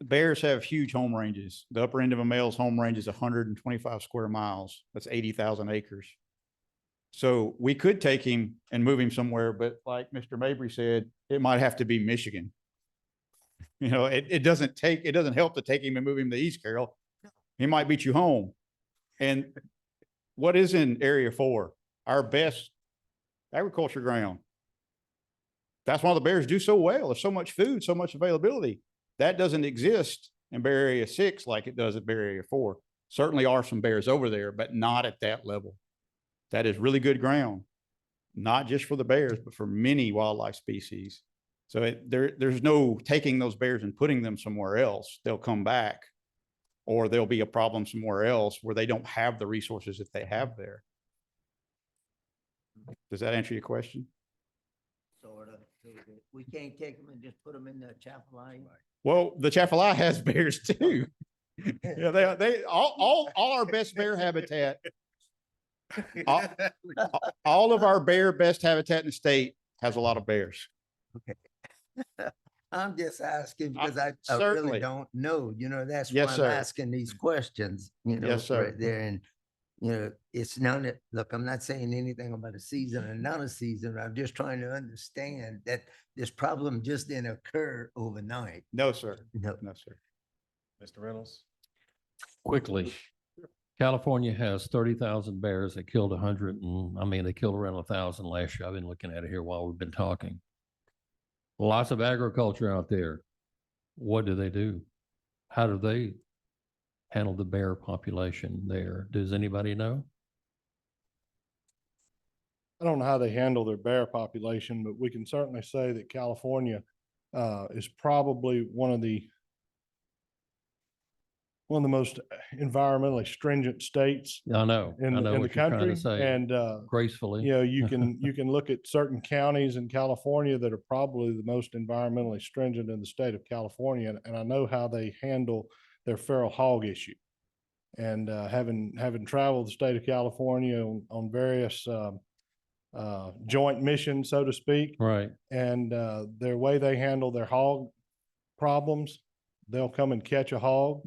bears have huge home ranges. The upper end of a male's home range is 125 square miles. That's 80,000 acres. So we could take him and move him somewhere, but like Mr. Mabry said, it might have to be Michigan. You know, it doesn't help to take him and move him to East Carroll. He might beat you home. And what is in Area 4? Our best agriculture ground. That's why the bears do so well. There's so much food, so much availability. That doesn't exist in Bear Area 6 like it does at Bear Area 4. Certainly are some bears over there, but not at that level. That is really good ground, not just for the bears, but for many wildlife species. So there's no taking those bears and putting them somewhere else. They'll come back, or there'll be a problem somewhere else where they don't have the resources that they have there. Does that answer your question? sort of, we can't take them and just put them in the chapel line. Well, the Chaffalai has bears too. Yeah, all our best bear habitat, all of our bear best habitat in the state has a lot of bears. Okay. I'm just asking because I certainly really don't know, you know, that's Yes, why I'm sir. asking these questions, you know, Yes, sir. right there. And, you know, it's none of, look, I'm not saying anything about a season or not a season. I'm just trying to understand that this problem just didn't occur overnight. No, sir. No, No, sir. Mr. Reynolds? Quickly, California has 30,000 bears. They killed 100 and, I mean, they killed around 1,000 last year. I've been looking at it here while we've been talking. Lots of agriculture out there. What do? How do they handle the bear population there? Does anybody know? I don't know how they handle their bear population, but we can certainly say that California is probably one of the most environmentally stringent states I know in the what you're trying country. to say. And Gracefully. you know, you can look at certain counties in California that are probably the most environmentally stringent in the state of California. And I know how they handle their feral hog issue. And having traveled the state of California on various joint missions, so to speak. Right. And their way they handle their hog problems, they'll come and catch a hog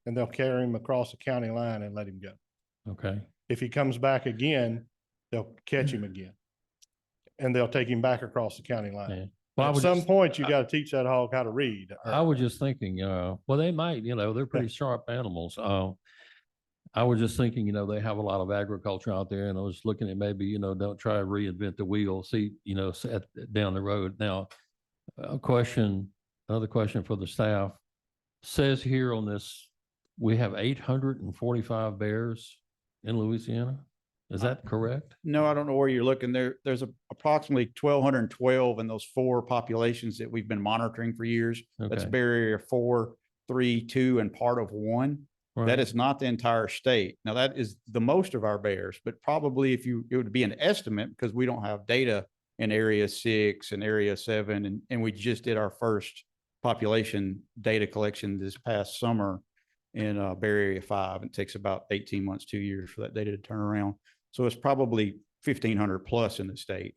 and they'll carry him across the county line and let him go. Okay. If he comes back again, they'll catch him again. And they'll take him back across the county line. Yeah. Well, I At was some just- point, you got to teach that hog how to read. I was just thinking, well, they might, they're pretty sharp animals. I was just thinking, they have a lot of agriculture out there, and I was looking at maybe, don't try to reinvent the wheel, see, down the road. Now, a question another question for the staff. Says here on this, we have 845 bears in Louisiana. Is that correct? No, I don't know where you're looking there. There's approximately 1,212 in those four populations that we've been monitoring for years. That's Okay. Bear Area 4, 3, 2, and part of 1. Right. That is not the entire state. Now, that is the most of our bears, but probably it would be an estimate because we don't have data in Area 6 and Area 7, and we just did our first population data collection this past summer in Bear Area 5. It takes about 18 months, 2 years for that data to turn around. So it's probably 1,500 plus in the state.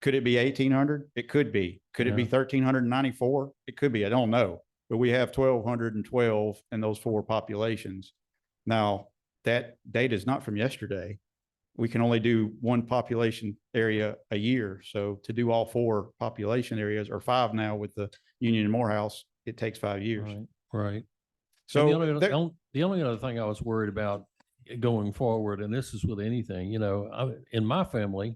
Could it be 1,800? It could be. Could it be Yeah. 1,394? It could be. I don't know. But we have 1,212 in those four populations. Now, that data is not from yesterday. We can only do one population area a year. So to do all four population areas, or 5 now with the Union and Morehouse, it takes 5 years. Right, right. So And the only other thing I was worried about going forward, and this is with anything, you know, in my family,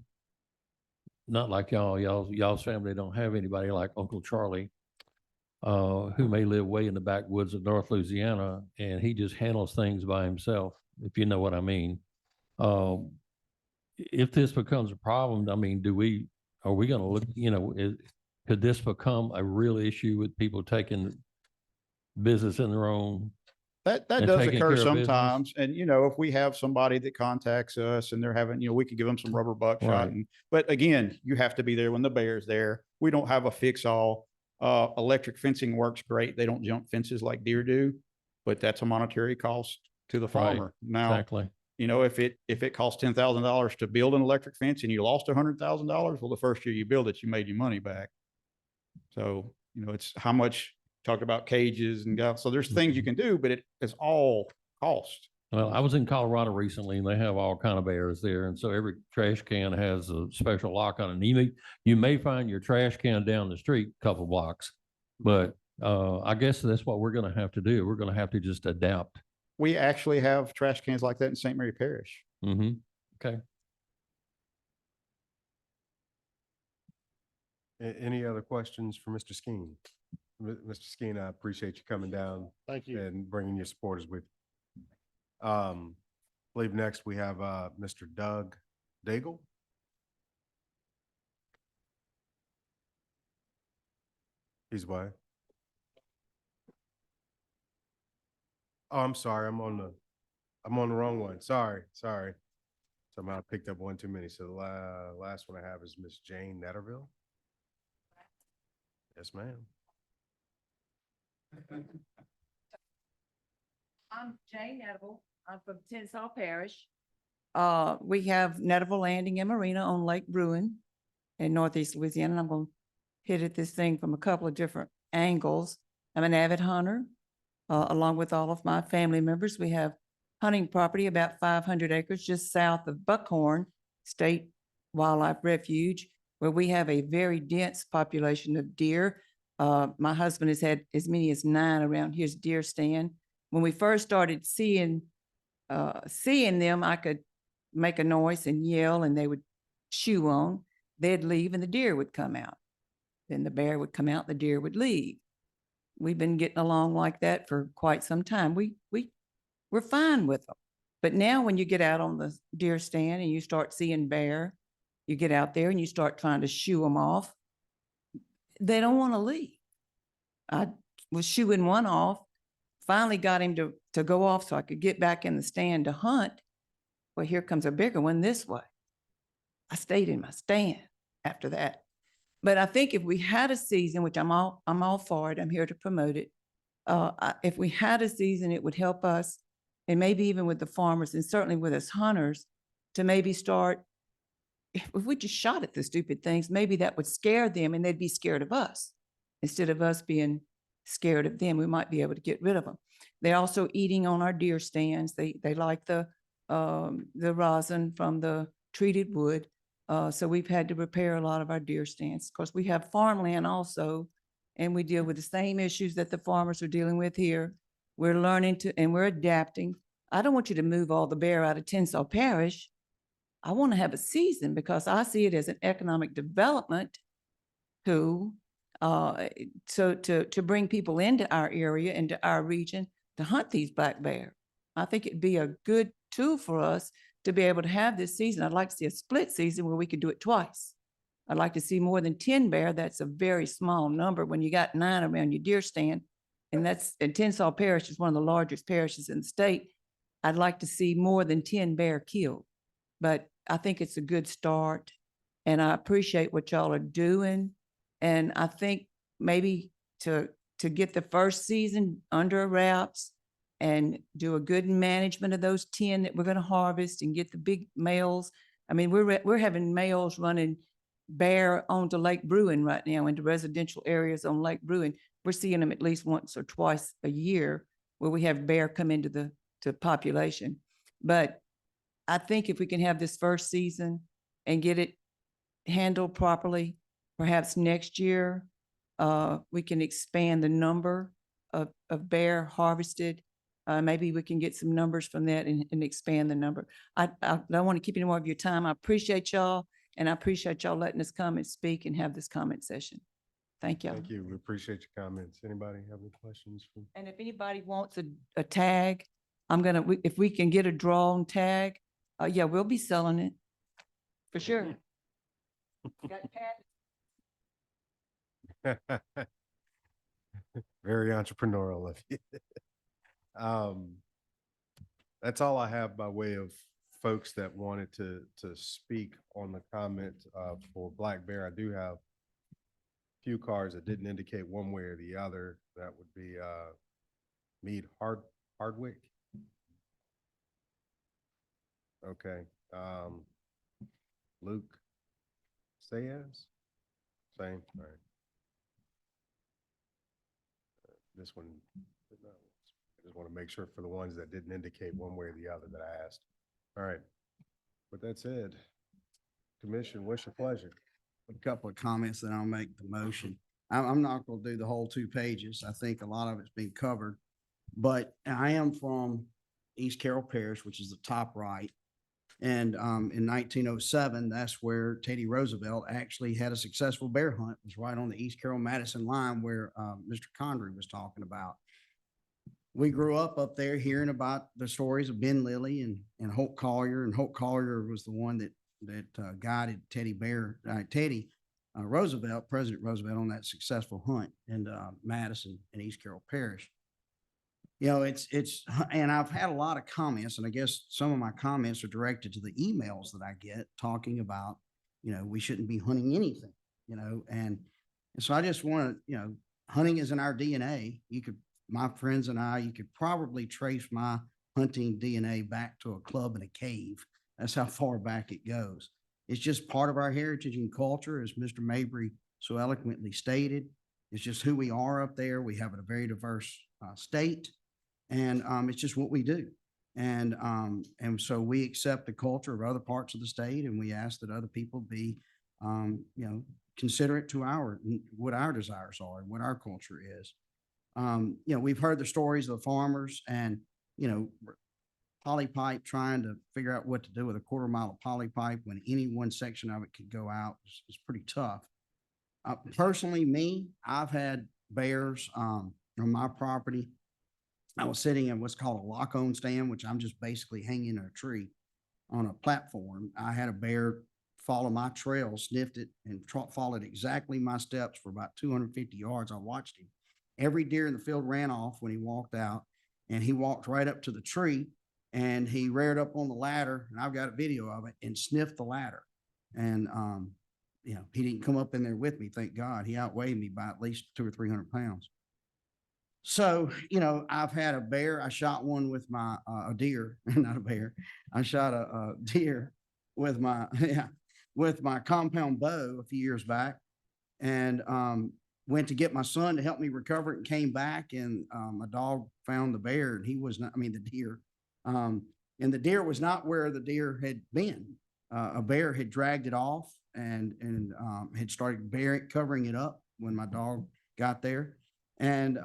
not like y'all's family don't have anybody like Uncle Charlie, who may live way in the backwoods of North Louisiana, and he just handles things by himself, if you know what I mean. If this becomes a problem, I mean, are we going to look, you know, could this become a real issue with people taking business in their own? That and does taking occur care of business? sometimes. And, you know, if we have somebody that contacts us and they're having, you know, we could give them some rubber buckshot. Right. And, but again, you have to be there when the bear's there. We don't have a fix all. Electric fencing works great. They don't jump fences like deer do, but that's a monetary cost to the farmer. Now, Exactly. you know, if it costs $10,000 to build an electric fence and you lost $100,000, well, the first year you build it, you made your money back. So, you know, it's how much. Talked about cages and so there's things you can do, but it is all cost. Well, I was in Colorado recently and they have all kind of bears there. And so every trash can has a special lock on it. You may find your trash can down the street a couple blocks, but I guess that's what we're going to have to do. We're going to have to just adapt. We actually have trash cans like that in St. Mary Parish. Mm-hmm. Okay. Any other questions for Mr. Skeen? Mr. Skeen, I appreciate you coming down. Thank you. And bringing your supporters with you. I believe next we have Mr. Doug Daigle. He's away. Oh, I'm sorry. I'm on the wrong one. Sorry. Somehow I picked up one too many. So the last one I have is Miss Jane Netterville. Yes, ma'am. I'm Jane Nettle. I'm from Tensall Parish. We have Netterville Landing and Marina on Lake Bruin in Northeast Louisiana. And I'm going to hit at this thing from a couple of different angles. I'm an avid hunter, along with all of my family members. We have hunting property, about 500 acres just south of Buckhorn State Wildlife Refuge, where we have a very dense population of deer. My husband has had as many as 9 around his deer stand. When we first started seeing them, I could make a noise and yell and they would shoo on. They'd leave and the deer would come out. Then the bear would come out, the deer would leave. We've been getting along like that for quite some time. We're fine with them. But now when you get out on the deer stand and you start seeing bear, you get out there and you start trying to shoo them off, they don't want to leave. I was shooing one off, finally got him to go off so I could get back in the stand to hunt. Well, here comes a bigger one this way. I stayed in my stand after that. But I think if we had a season, which I'm all for it, I'm here to promote it. If we had a season, it would help us, and maybe even with the farmers and certainly with us hunters, to maybe start, if we just shot at the stupid things, maybe that would scare them and they'd be scared of us. Instead of us being scared of them, we might be able to get rid of them. They're also eating on our deer stands. They like the rosin from the treated wood. So we've had to repair a lot of our deer stands. Of course, we have farmland also, and we deal with the same issues that the farmers are dealing with here. We're learning and we're adapting. I don't want you to move all the bear out of Tensall Parish. I want to have a season because I see it as an economic development tool. So to bring people into our area, into our region, to hunt these black bear. I think it'd be a good tool for us to be able to have this season. I'd like to see a split season where we could do it twice. I'd like to see more than 10 bear. That's a very small number when you got 9 around your deer stand. And Tensas Parish is one of the largest parishes in the state. I'd like to see more than 10 bear killed. But I think it's a good start. And I appreciate what y'all are doing. And I think maybe to get the first season under wraps and do a good management of those 10 that we're going to harvest and get the big males. I mean, we're having males running bear onto Lake Bruin right now into residential areas on Lake Bruin. We're seeing them at least once or twice a year where we have bear come into the population. But I think if we can have this first season and get it handled properly, perhaps next year, we can expand the number of bear harvested. Maybe we can get some numbers from that and expand the number. I don't want to keep any more of your time. I appreciate y'all, and I appreciate y'all letting us come and speak and have this comment session. Thank y'all. Thank you. We appreciate your comments. Anybody have any questions? And if anybody wants a tag, if we can get a drawn tag, yeah, we'll be selling it for sure. Got Very entrepreneurial of you. That's all I have by way of folks that wanted to speak on the comment for Black Bear. I do have a few cards that didn't indicate one way or the other. That would be Mead Hardwick. Okay. Luke Sayas? Same, all right. This one, I just want to make sure for the ones that didn't indicate one way or the other that I asked. All right. With that said, Commission, what's your pleasure? A couple of comments, then I'll make the motion. I'm not going to do the whole 2 pages. I think a lot of it's been covered, but I am from East Carroll Parish, which is the top right. And in 1907, that's where Teddy Roosevelt actually had a successful bear hunt. It was right on the East Carroll-Madison line where Mr. Condry was talking about. We grew up there hearing about the stories of Ben Lilly and Holt Collier, and Holt Collier was the one that guided Teddy Roosevelt, President Roosevelt, on that successful hunt in Madison and East Carroll Parish. You know, and I've had a lot of comments, and I guess some of my comments are directed to the emails that I get talking about, you know, we shouldn't be hunting anything, you know, and so I just want to, you know, hunting is in our DNA. My friends and I, you could probably trace my hunting DNA back to a club in a cave. That's how far back it goes. It's just part of our heritage and culture, as Mr. Mabry so eloquently stated. It's just who we are up there. We have a very diverse state. And it's just what we do. And so we accept the culture of other parts of the state, and we ask that other people be, you know, considerate to what our desires are and what our culture is. You know, we've heard the stories of the farmers and, you know, polypipe, trying to figure out what to do with a 1/4 mile of polypipe when any one section of it could go out is pretty tough. Personally, I've had bears on my property. I was sitting in what's called a lock-on stand, which I'm just basically hanging in a tree on a platform. I had a bear follow my trail, sniffed it, and followed exactly my steps for about 250 yards. I watched him. Every deer in the field ran off when he walked out, and he walked right up to the tree, and he reared up on the ladder, and I've got a video of it, and sniffed the ladder. And, you know, he didn't come up in there with me, thank God. He outweighed me by at least 200 or 300 pounds. So, you know, I've had a bear. I shot one with my, a deer, not a bear. I shot a deer with my, with my compound bow a few years back, and went to get my son to help me recover it, and came back, and my dog found the bear, and he was not, I mean, the deer. And the deer was not where the deer had been. A bear had dragged it off and had started covering it up when my dog got there. And,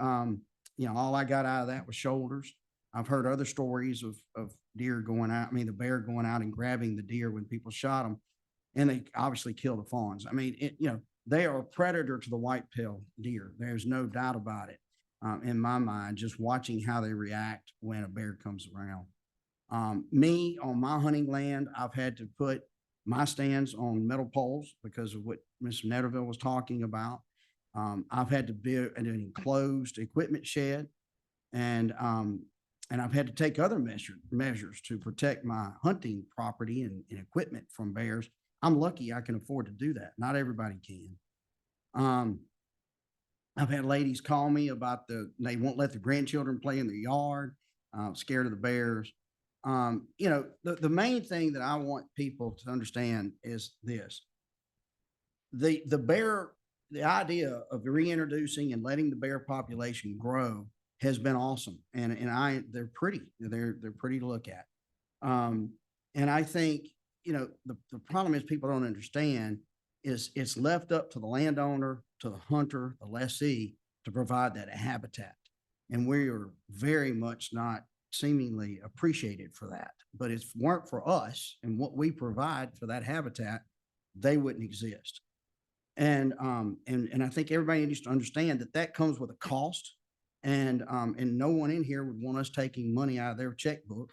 you know, all I got out of that was shoulders. I've heard other stories of deer going out, I mean, the bear going out and grabbing the deer when people shot them, and they obviously kill the fawns. I mean, you know, they are a predator to the white-tailed deer. There's no doubt about it. In my mind, just watching how they react when a bear comes around. Me, on my hunting land, I've had to put my stands on metal poles because of what Mr. Netterville was talking about. I've had to build an enclosed equipment shed, and I've had to take other measures to protect my hunting property and equipment from bears. I'm lucky I can afford to do that. Not everybody can. I've had ladies call me about they won't let the grandchildren play in their yard, scared of the bears. You know, the main thing that I want people to understand is this. The idea of reintroducing and letting the bear population grow has been awesome. And they're pretty. They're pretty to look at. And I think, you know, the problem is people don't understand is it's left up to the landowner, to the hunter, the lessee to provide that habitat. And we are very much not seemingly appreciated for that. But if it weren't for us and what we provide for that habitat, they wouldn't exist. And I think everybody needs to understand that that comes with a cost. And no one in here would want us taking money out of their checkbook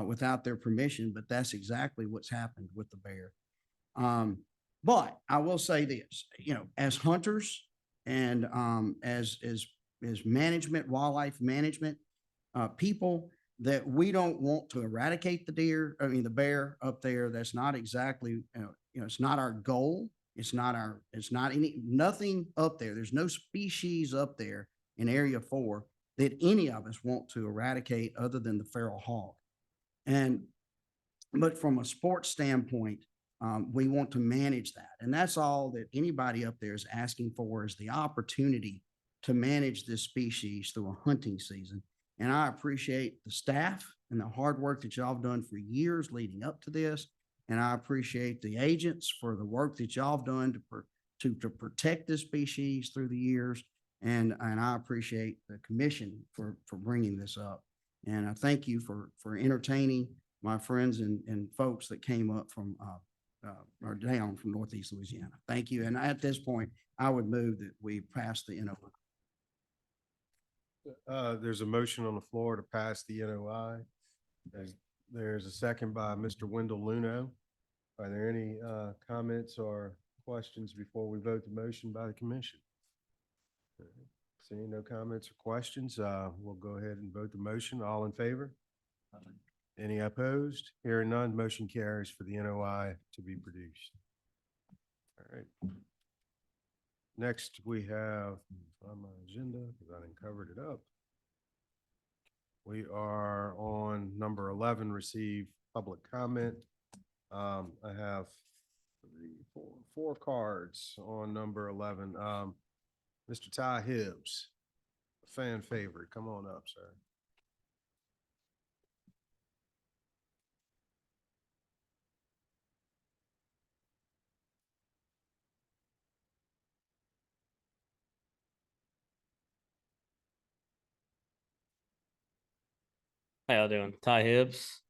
without their permission, but that's exactly what's happened with the bear. But I will say this, you know, as hunters and as management, wildlife management, people that we don't want to eradicate the bear up there. That's not exactly, it's not our goal. Nothing up there. There's no species up there in Area 4 that any of us want to eradicate other than the feral hog. But from a sports standpoint, we want to manage that. And that's all that anybody up there is asking for, is the opportunity to manage this species through a hunting season. And I appreciate the staff and the hard work that y'all have done for years leading up to this. And I appreciate the agents for the work that y'all have done to protect this species through the years. And I appreciate the commission for bringing this up. And I thank you for entertaining my friends and folks that came up from or down from Northeast Louisiana. Thank you. And at this point, I would move that we pass the NOI. There's a motion on the floor to pass the NOI. There's a second by Mr. Wendell Luno. Are there any comments or questions before we vote the motion by the commission? Seeing no comments or questions, we'll go ahead and vote the motion. All in favor? Any opposed? Hearing none, motion carries for the NOI to be produced. All right. Next, we have on my agenda, because I didn't cover it up. We are on number 11, receive public comment. I have four cards on number 11. Mr. Ty Hibbs, a fan favorite. Come on up, sir. How y'all doing? Ty Hibbs.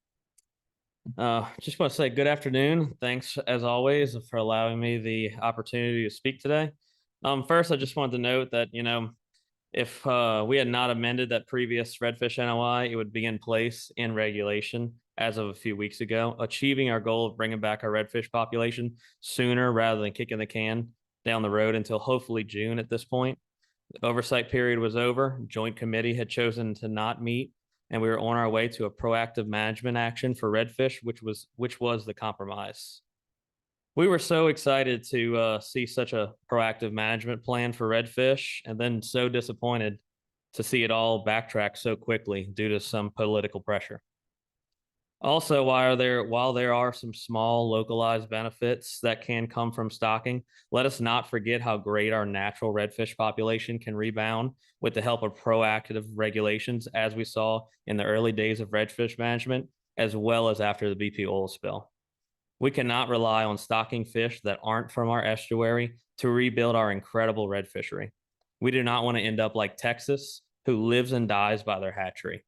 Just want to say good afternoon. Thanks as always for allowing me the opportunity to speak today. First, I just wanted to note that, if we had not amended that previous redfish NOI, it would be in place in regulation as of a few weeks ago, achieving our goal of bringing back our redfish population sooner rather than kicking the can down the road until hopefully June at this point. The oversight period was over. Joint committee had chosen to not meet, and we were on our way to a proactive management action for redfish, which was the compromise. We were so excited to see such a proactive management plan for redfish, and then so disappointed to see it all backtrack so quickly due to some political pressure. Also, while there are some small localized benefits that can come from stocking, let us not forget how great our natural redfish population can rebound with the help of proactive regulations, as we saw in the early days of redfish management, as well as after the BP oil spill. We cannot rely on stocking fish that aren't from our estuary to rebuild our incredible red fishery. We do not want to end up like Texas, who lives and dies by their hatchery.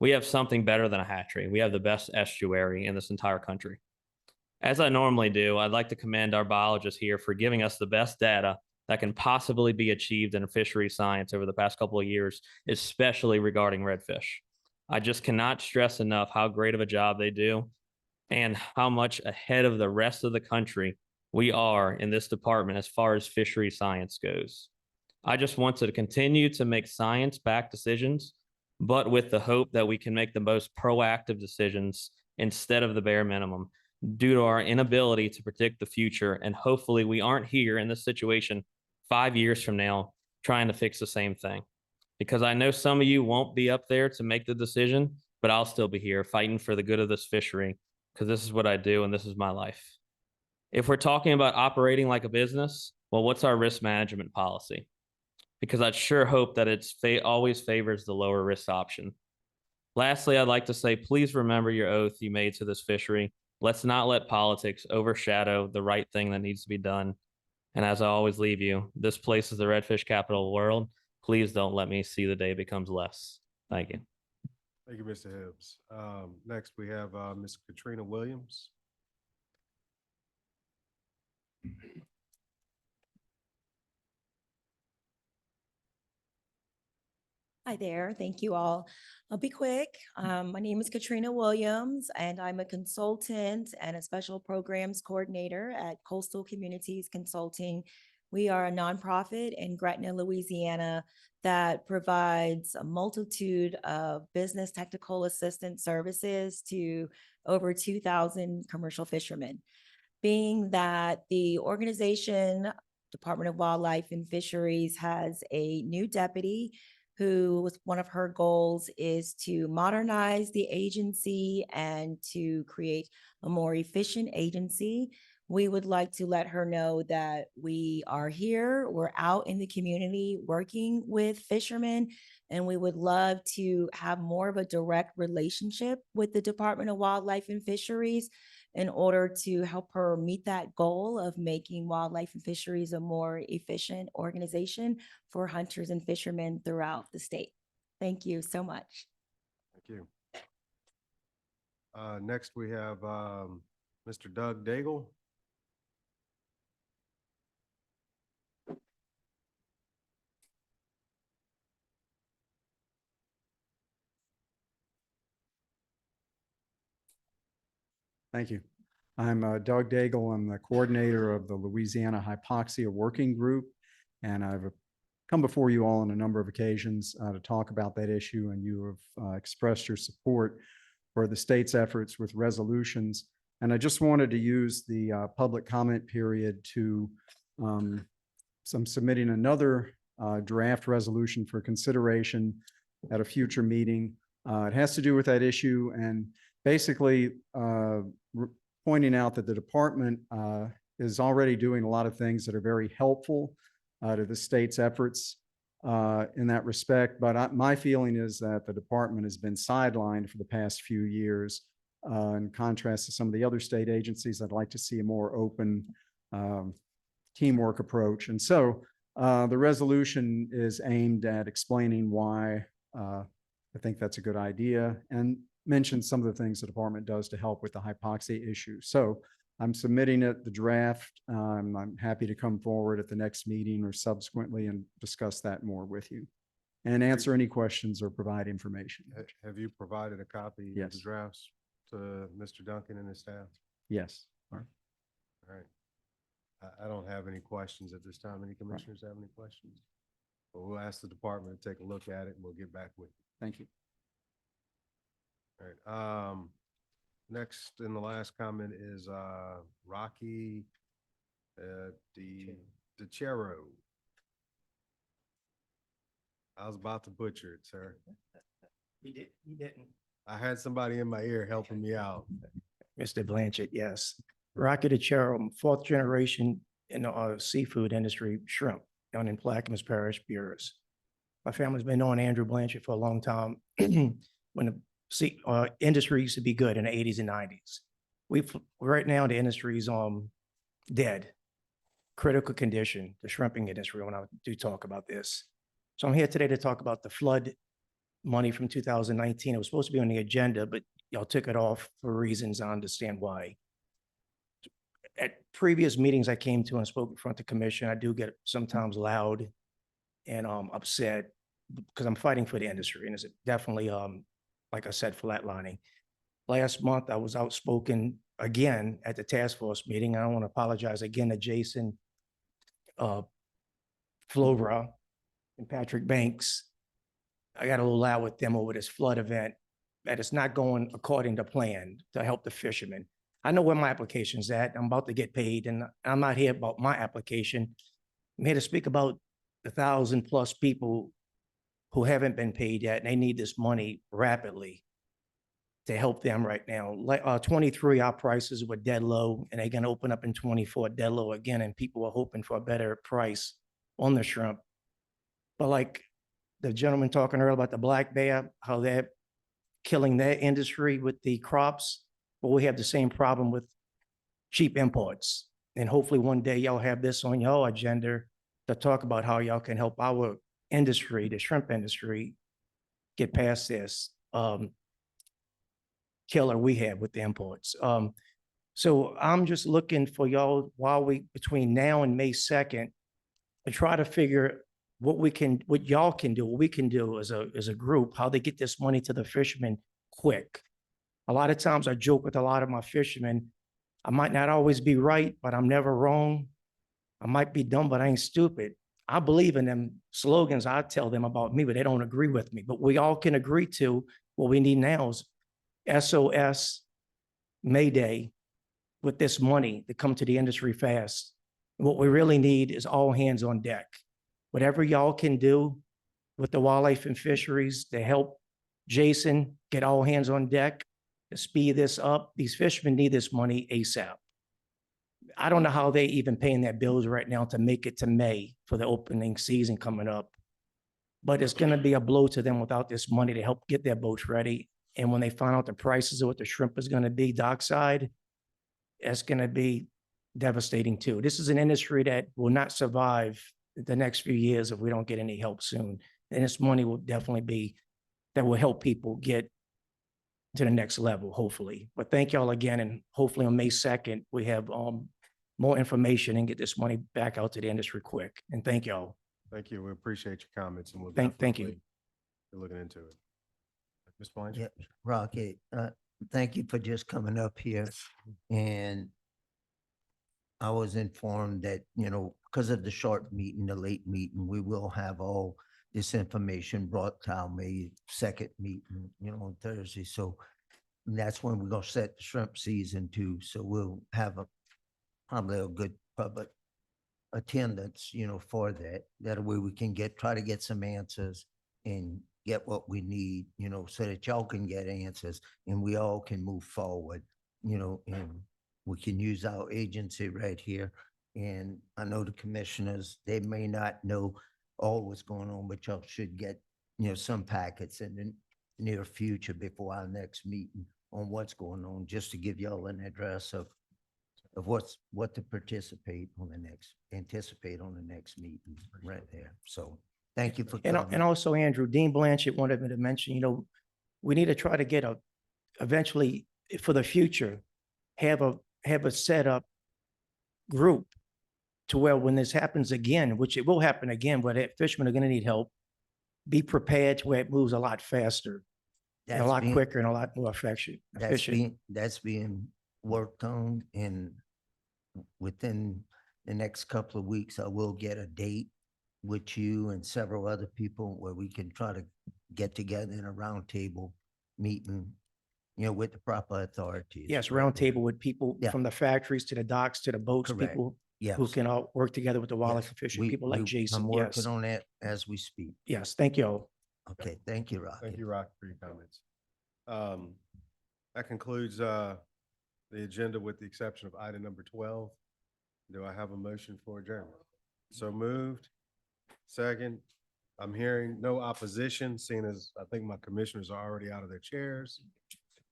We have something better than a hatchery. We have the best estuary in this entire country. As I normally do, I'd like to commend our biologists here for giving us the best data that can possibly be achieved in fishery science over the past couple of years, especially regarding redfish. I just cannot stress enough how great of a job they do and how much ahead of the rest of the country we are in this department as far as fishery science goes. I just want to continue to make science-backed decisions, but with the hope that we can make the most proactive decisions instead of the bare minimum due to our inability to predict the future. And hopefully we aren't here in this situation 5 years from now trying to fix the same thing. Because I know some of you won't be up there to make the decision, but I'll still be here fighting for the good of this fishery because this is what I do and this is my life. If we're talking about operating like a business, well, what's our risk management policy? Because I'd sure hope that it's always favors the lower risk option. Lastly, I'd like to say, please remember your oath you made to this fishery. Let's not let politics overshadow the right thing that needs to be done. And as I always leave you, this place is the redfish capital of the world. Please don't let me see the day becomes less. Thank you. Thank you, Mr. Hibbs. Next, we have Ms. Katrina Williams. Hi there. Thank you all. I'll be quick. My name is Katrina Williams, and I'm a consultant and a special programs coordinator at Coastal Communities Consulting. We are a nonprofit in Gretna, Louisiana, that provides a multitude of business technical assistance services to over 2,000 commercial fishermen. Being that the organization, Department of Wildlife and Fisheries, has a new deputy who was one of her goals is to modernize the agency and to create a more efficient agency. We would like to let her know that we are here, we're out in the community working with fishermen, and we would love to have more of a direct relationship with the Department of Wildlife and Fisheries in order to help her meet that goal of making wildlife and fisheries a more efficient organization for hunters and fishermen throughout the state. Thank you so much. Thank you. Next, we have Mr. Doug Daigle. Thank you. I'm Doug Daigle. I'm the coordinator of the Louisiana Hypoxia Working Group, and I've come before you all on a number of occasions to talk about that issue, and you have expressed your support for the state's efforts with resolutions. And I just wanted to use the public comment period to I'm submitting another draft resolution for consideration at a future meeting. It has to do with that issue and basically pointing out that the department is already doing a lot of things that are very helpful to the state's efforts in that respect. But my feeling is that the department has been sidelined for the past few years. In contrast to some of the other state agencies, I'd like to see a more open teamwork approach. And so the resolution is aimed at explaining why I think that's a good idea and mention some of the things the department does to help with the hypoxia issue. So I'm submitting it, the draft. I'm happy to come forward at the next meeting or subsequently and discuss that more with you and answer any questions or provide information. Have you provided a copy of the drafts to Mr. Duncan and his staff? Yes. All right. I don't have any questions at this time. Any commissioners have any questions? Well, we'll ask the department to take a look at it and we'll get back with you. Thank you. All right. Next and the last comment is Rocky DeChero. I was about to butcher it, sir. He didn't. I had somebody in my ear helping me out. Mr. Blanchard, yes. Rocky DeChero, fourth generation in the seafood industry, shrimp, down in Plaquemines Parish, Buras. My family's been knowing Andrew Blanchard for a long time. When the industry used to be good in the 80s and 90s. Right now the industry is dead, critical condition, the shrimping industry when I do talk about this. So I'm here today to talk about the flood money from 2019. It was supposed to be on the agenda, but y'all took it off for reasons I understand why. at previous meetings I came to and spoke in front of the commission, I do get sometimes loud and upset because I'm fighting for the industry and it's definitely, like I said, flatlining. Last month, I was outspoken again at the task force meeting. I want to apologize again to Jason Flora and Patrick Banks. I got a little loud with them over this flood event that it's not going according to plan to help the fishermen. I know where my application's at. I'm about to get paid and I'm not here about my application. I'm here to speak about the 1,000+ people who haven't been paid yet and they need this money rapidly to help them right now. Like 23, our prices were dead low and they're gonna open up in 24 dead low again, and people are hoping for a better price on the shrimp. But like the gentleman talking earlier about the black bear, how they're killing their industry with the crops, but we have the same problem with cheap imports. And hopefully one day y'all have this on your agenda to talk about how y'all can help our industry, the shrimp industry, get past this killer we have with the imports. So I'm just looking for y'all between now and May 2nd to try to figure what y'all can do, what we can do as a group, how they get this money to the fishermen quick. A lot of times I joke with a lot of my fishermen, I might not always be right, but I'm never wrong. I might be dumb, but I ain't stupid. I believe in them slogans I tell them about me, but they don't agree with me. But we all can agree to what we need now is SOS Mayday with this money to come to the industry fast. What we really need is all hands on deck. Whatever y'all can do with the wildlife and fisheries to help Jason get all hands on deck to speed this up. These fishermen need this money ASAP. I don't know how they even paying their bills right now to make it to May for the opening season coming up. But it's going to be a blow to them without this money to help get their boats ready. And when they find out the prices of what the shrimp is going to be dockside, it's going to be devastating too. This is an industry that will not survive the next few years if we don't get any help soon. And this money will definitely be, that will help people get to the next level, hopefully. But thank y'all again. And hopefully on May 2nd, we have more information and get this money back out to the industry quick. And thank y'all. Thank you. We appreciate your comments and we'll Thank you. definitely be looking into it. Ms. Blanchard? Yep, Rocky, thank you for just coming up here. And I was informed that, because of the short meeting, the late meeting, we will have all this information brought to our May 2nd meeting, on Thursday. So that's when we're gonna set the shrimp season too. So we'll have probably a good public attendance, for that. That way we can try to get some answers and get what we need, so that y'all can get answers and we all can move forward, and we can use our agency right here. And I know the commissioners, they may not know all what's going on, but y'all should get, some packets in the near future before our next meeting on what's going on, just to give y'all an address of what to anticipate on the next meeting right there. So thank you for coming. And also, Andrew, Dean Blanchett wanted me to mention, we need to try to get eventually for the future, have a set up group to where when this happens again, which it will happen again, but fishermen are going to need help, be prepared to where it moves a lot faster and a lot quicker and a lot more efficient. That's being worked on, and within the next couple of weeks, I will get a date with you and several other people where we can try to get together in a roundtable meeting, with the proper authorities. Yes, roundtable with people from the factories to the docks to the boats, Correct. people Yes. who can all work together with the wildlife Yes. and fishing people like Jason. I'm Yes. working on that as we speak. Yes, thank you all. Okay, thank you, Rocky. Thank you, Rocky, for your comments. That concludes the agenda with the exception of item number 12. Do I have a motion for adjournment? So moved. Second. I'm hearing no opposition, seeing as I think my commissioners are already out of their chairs.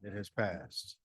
It has passed.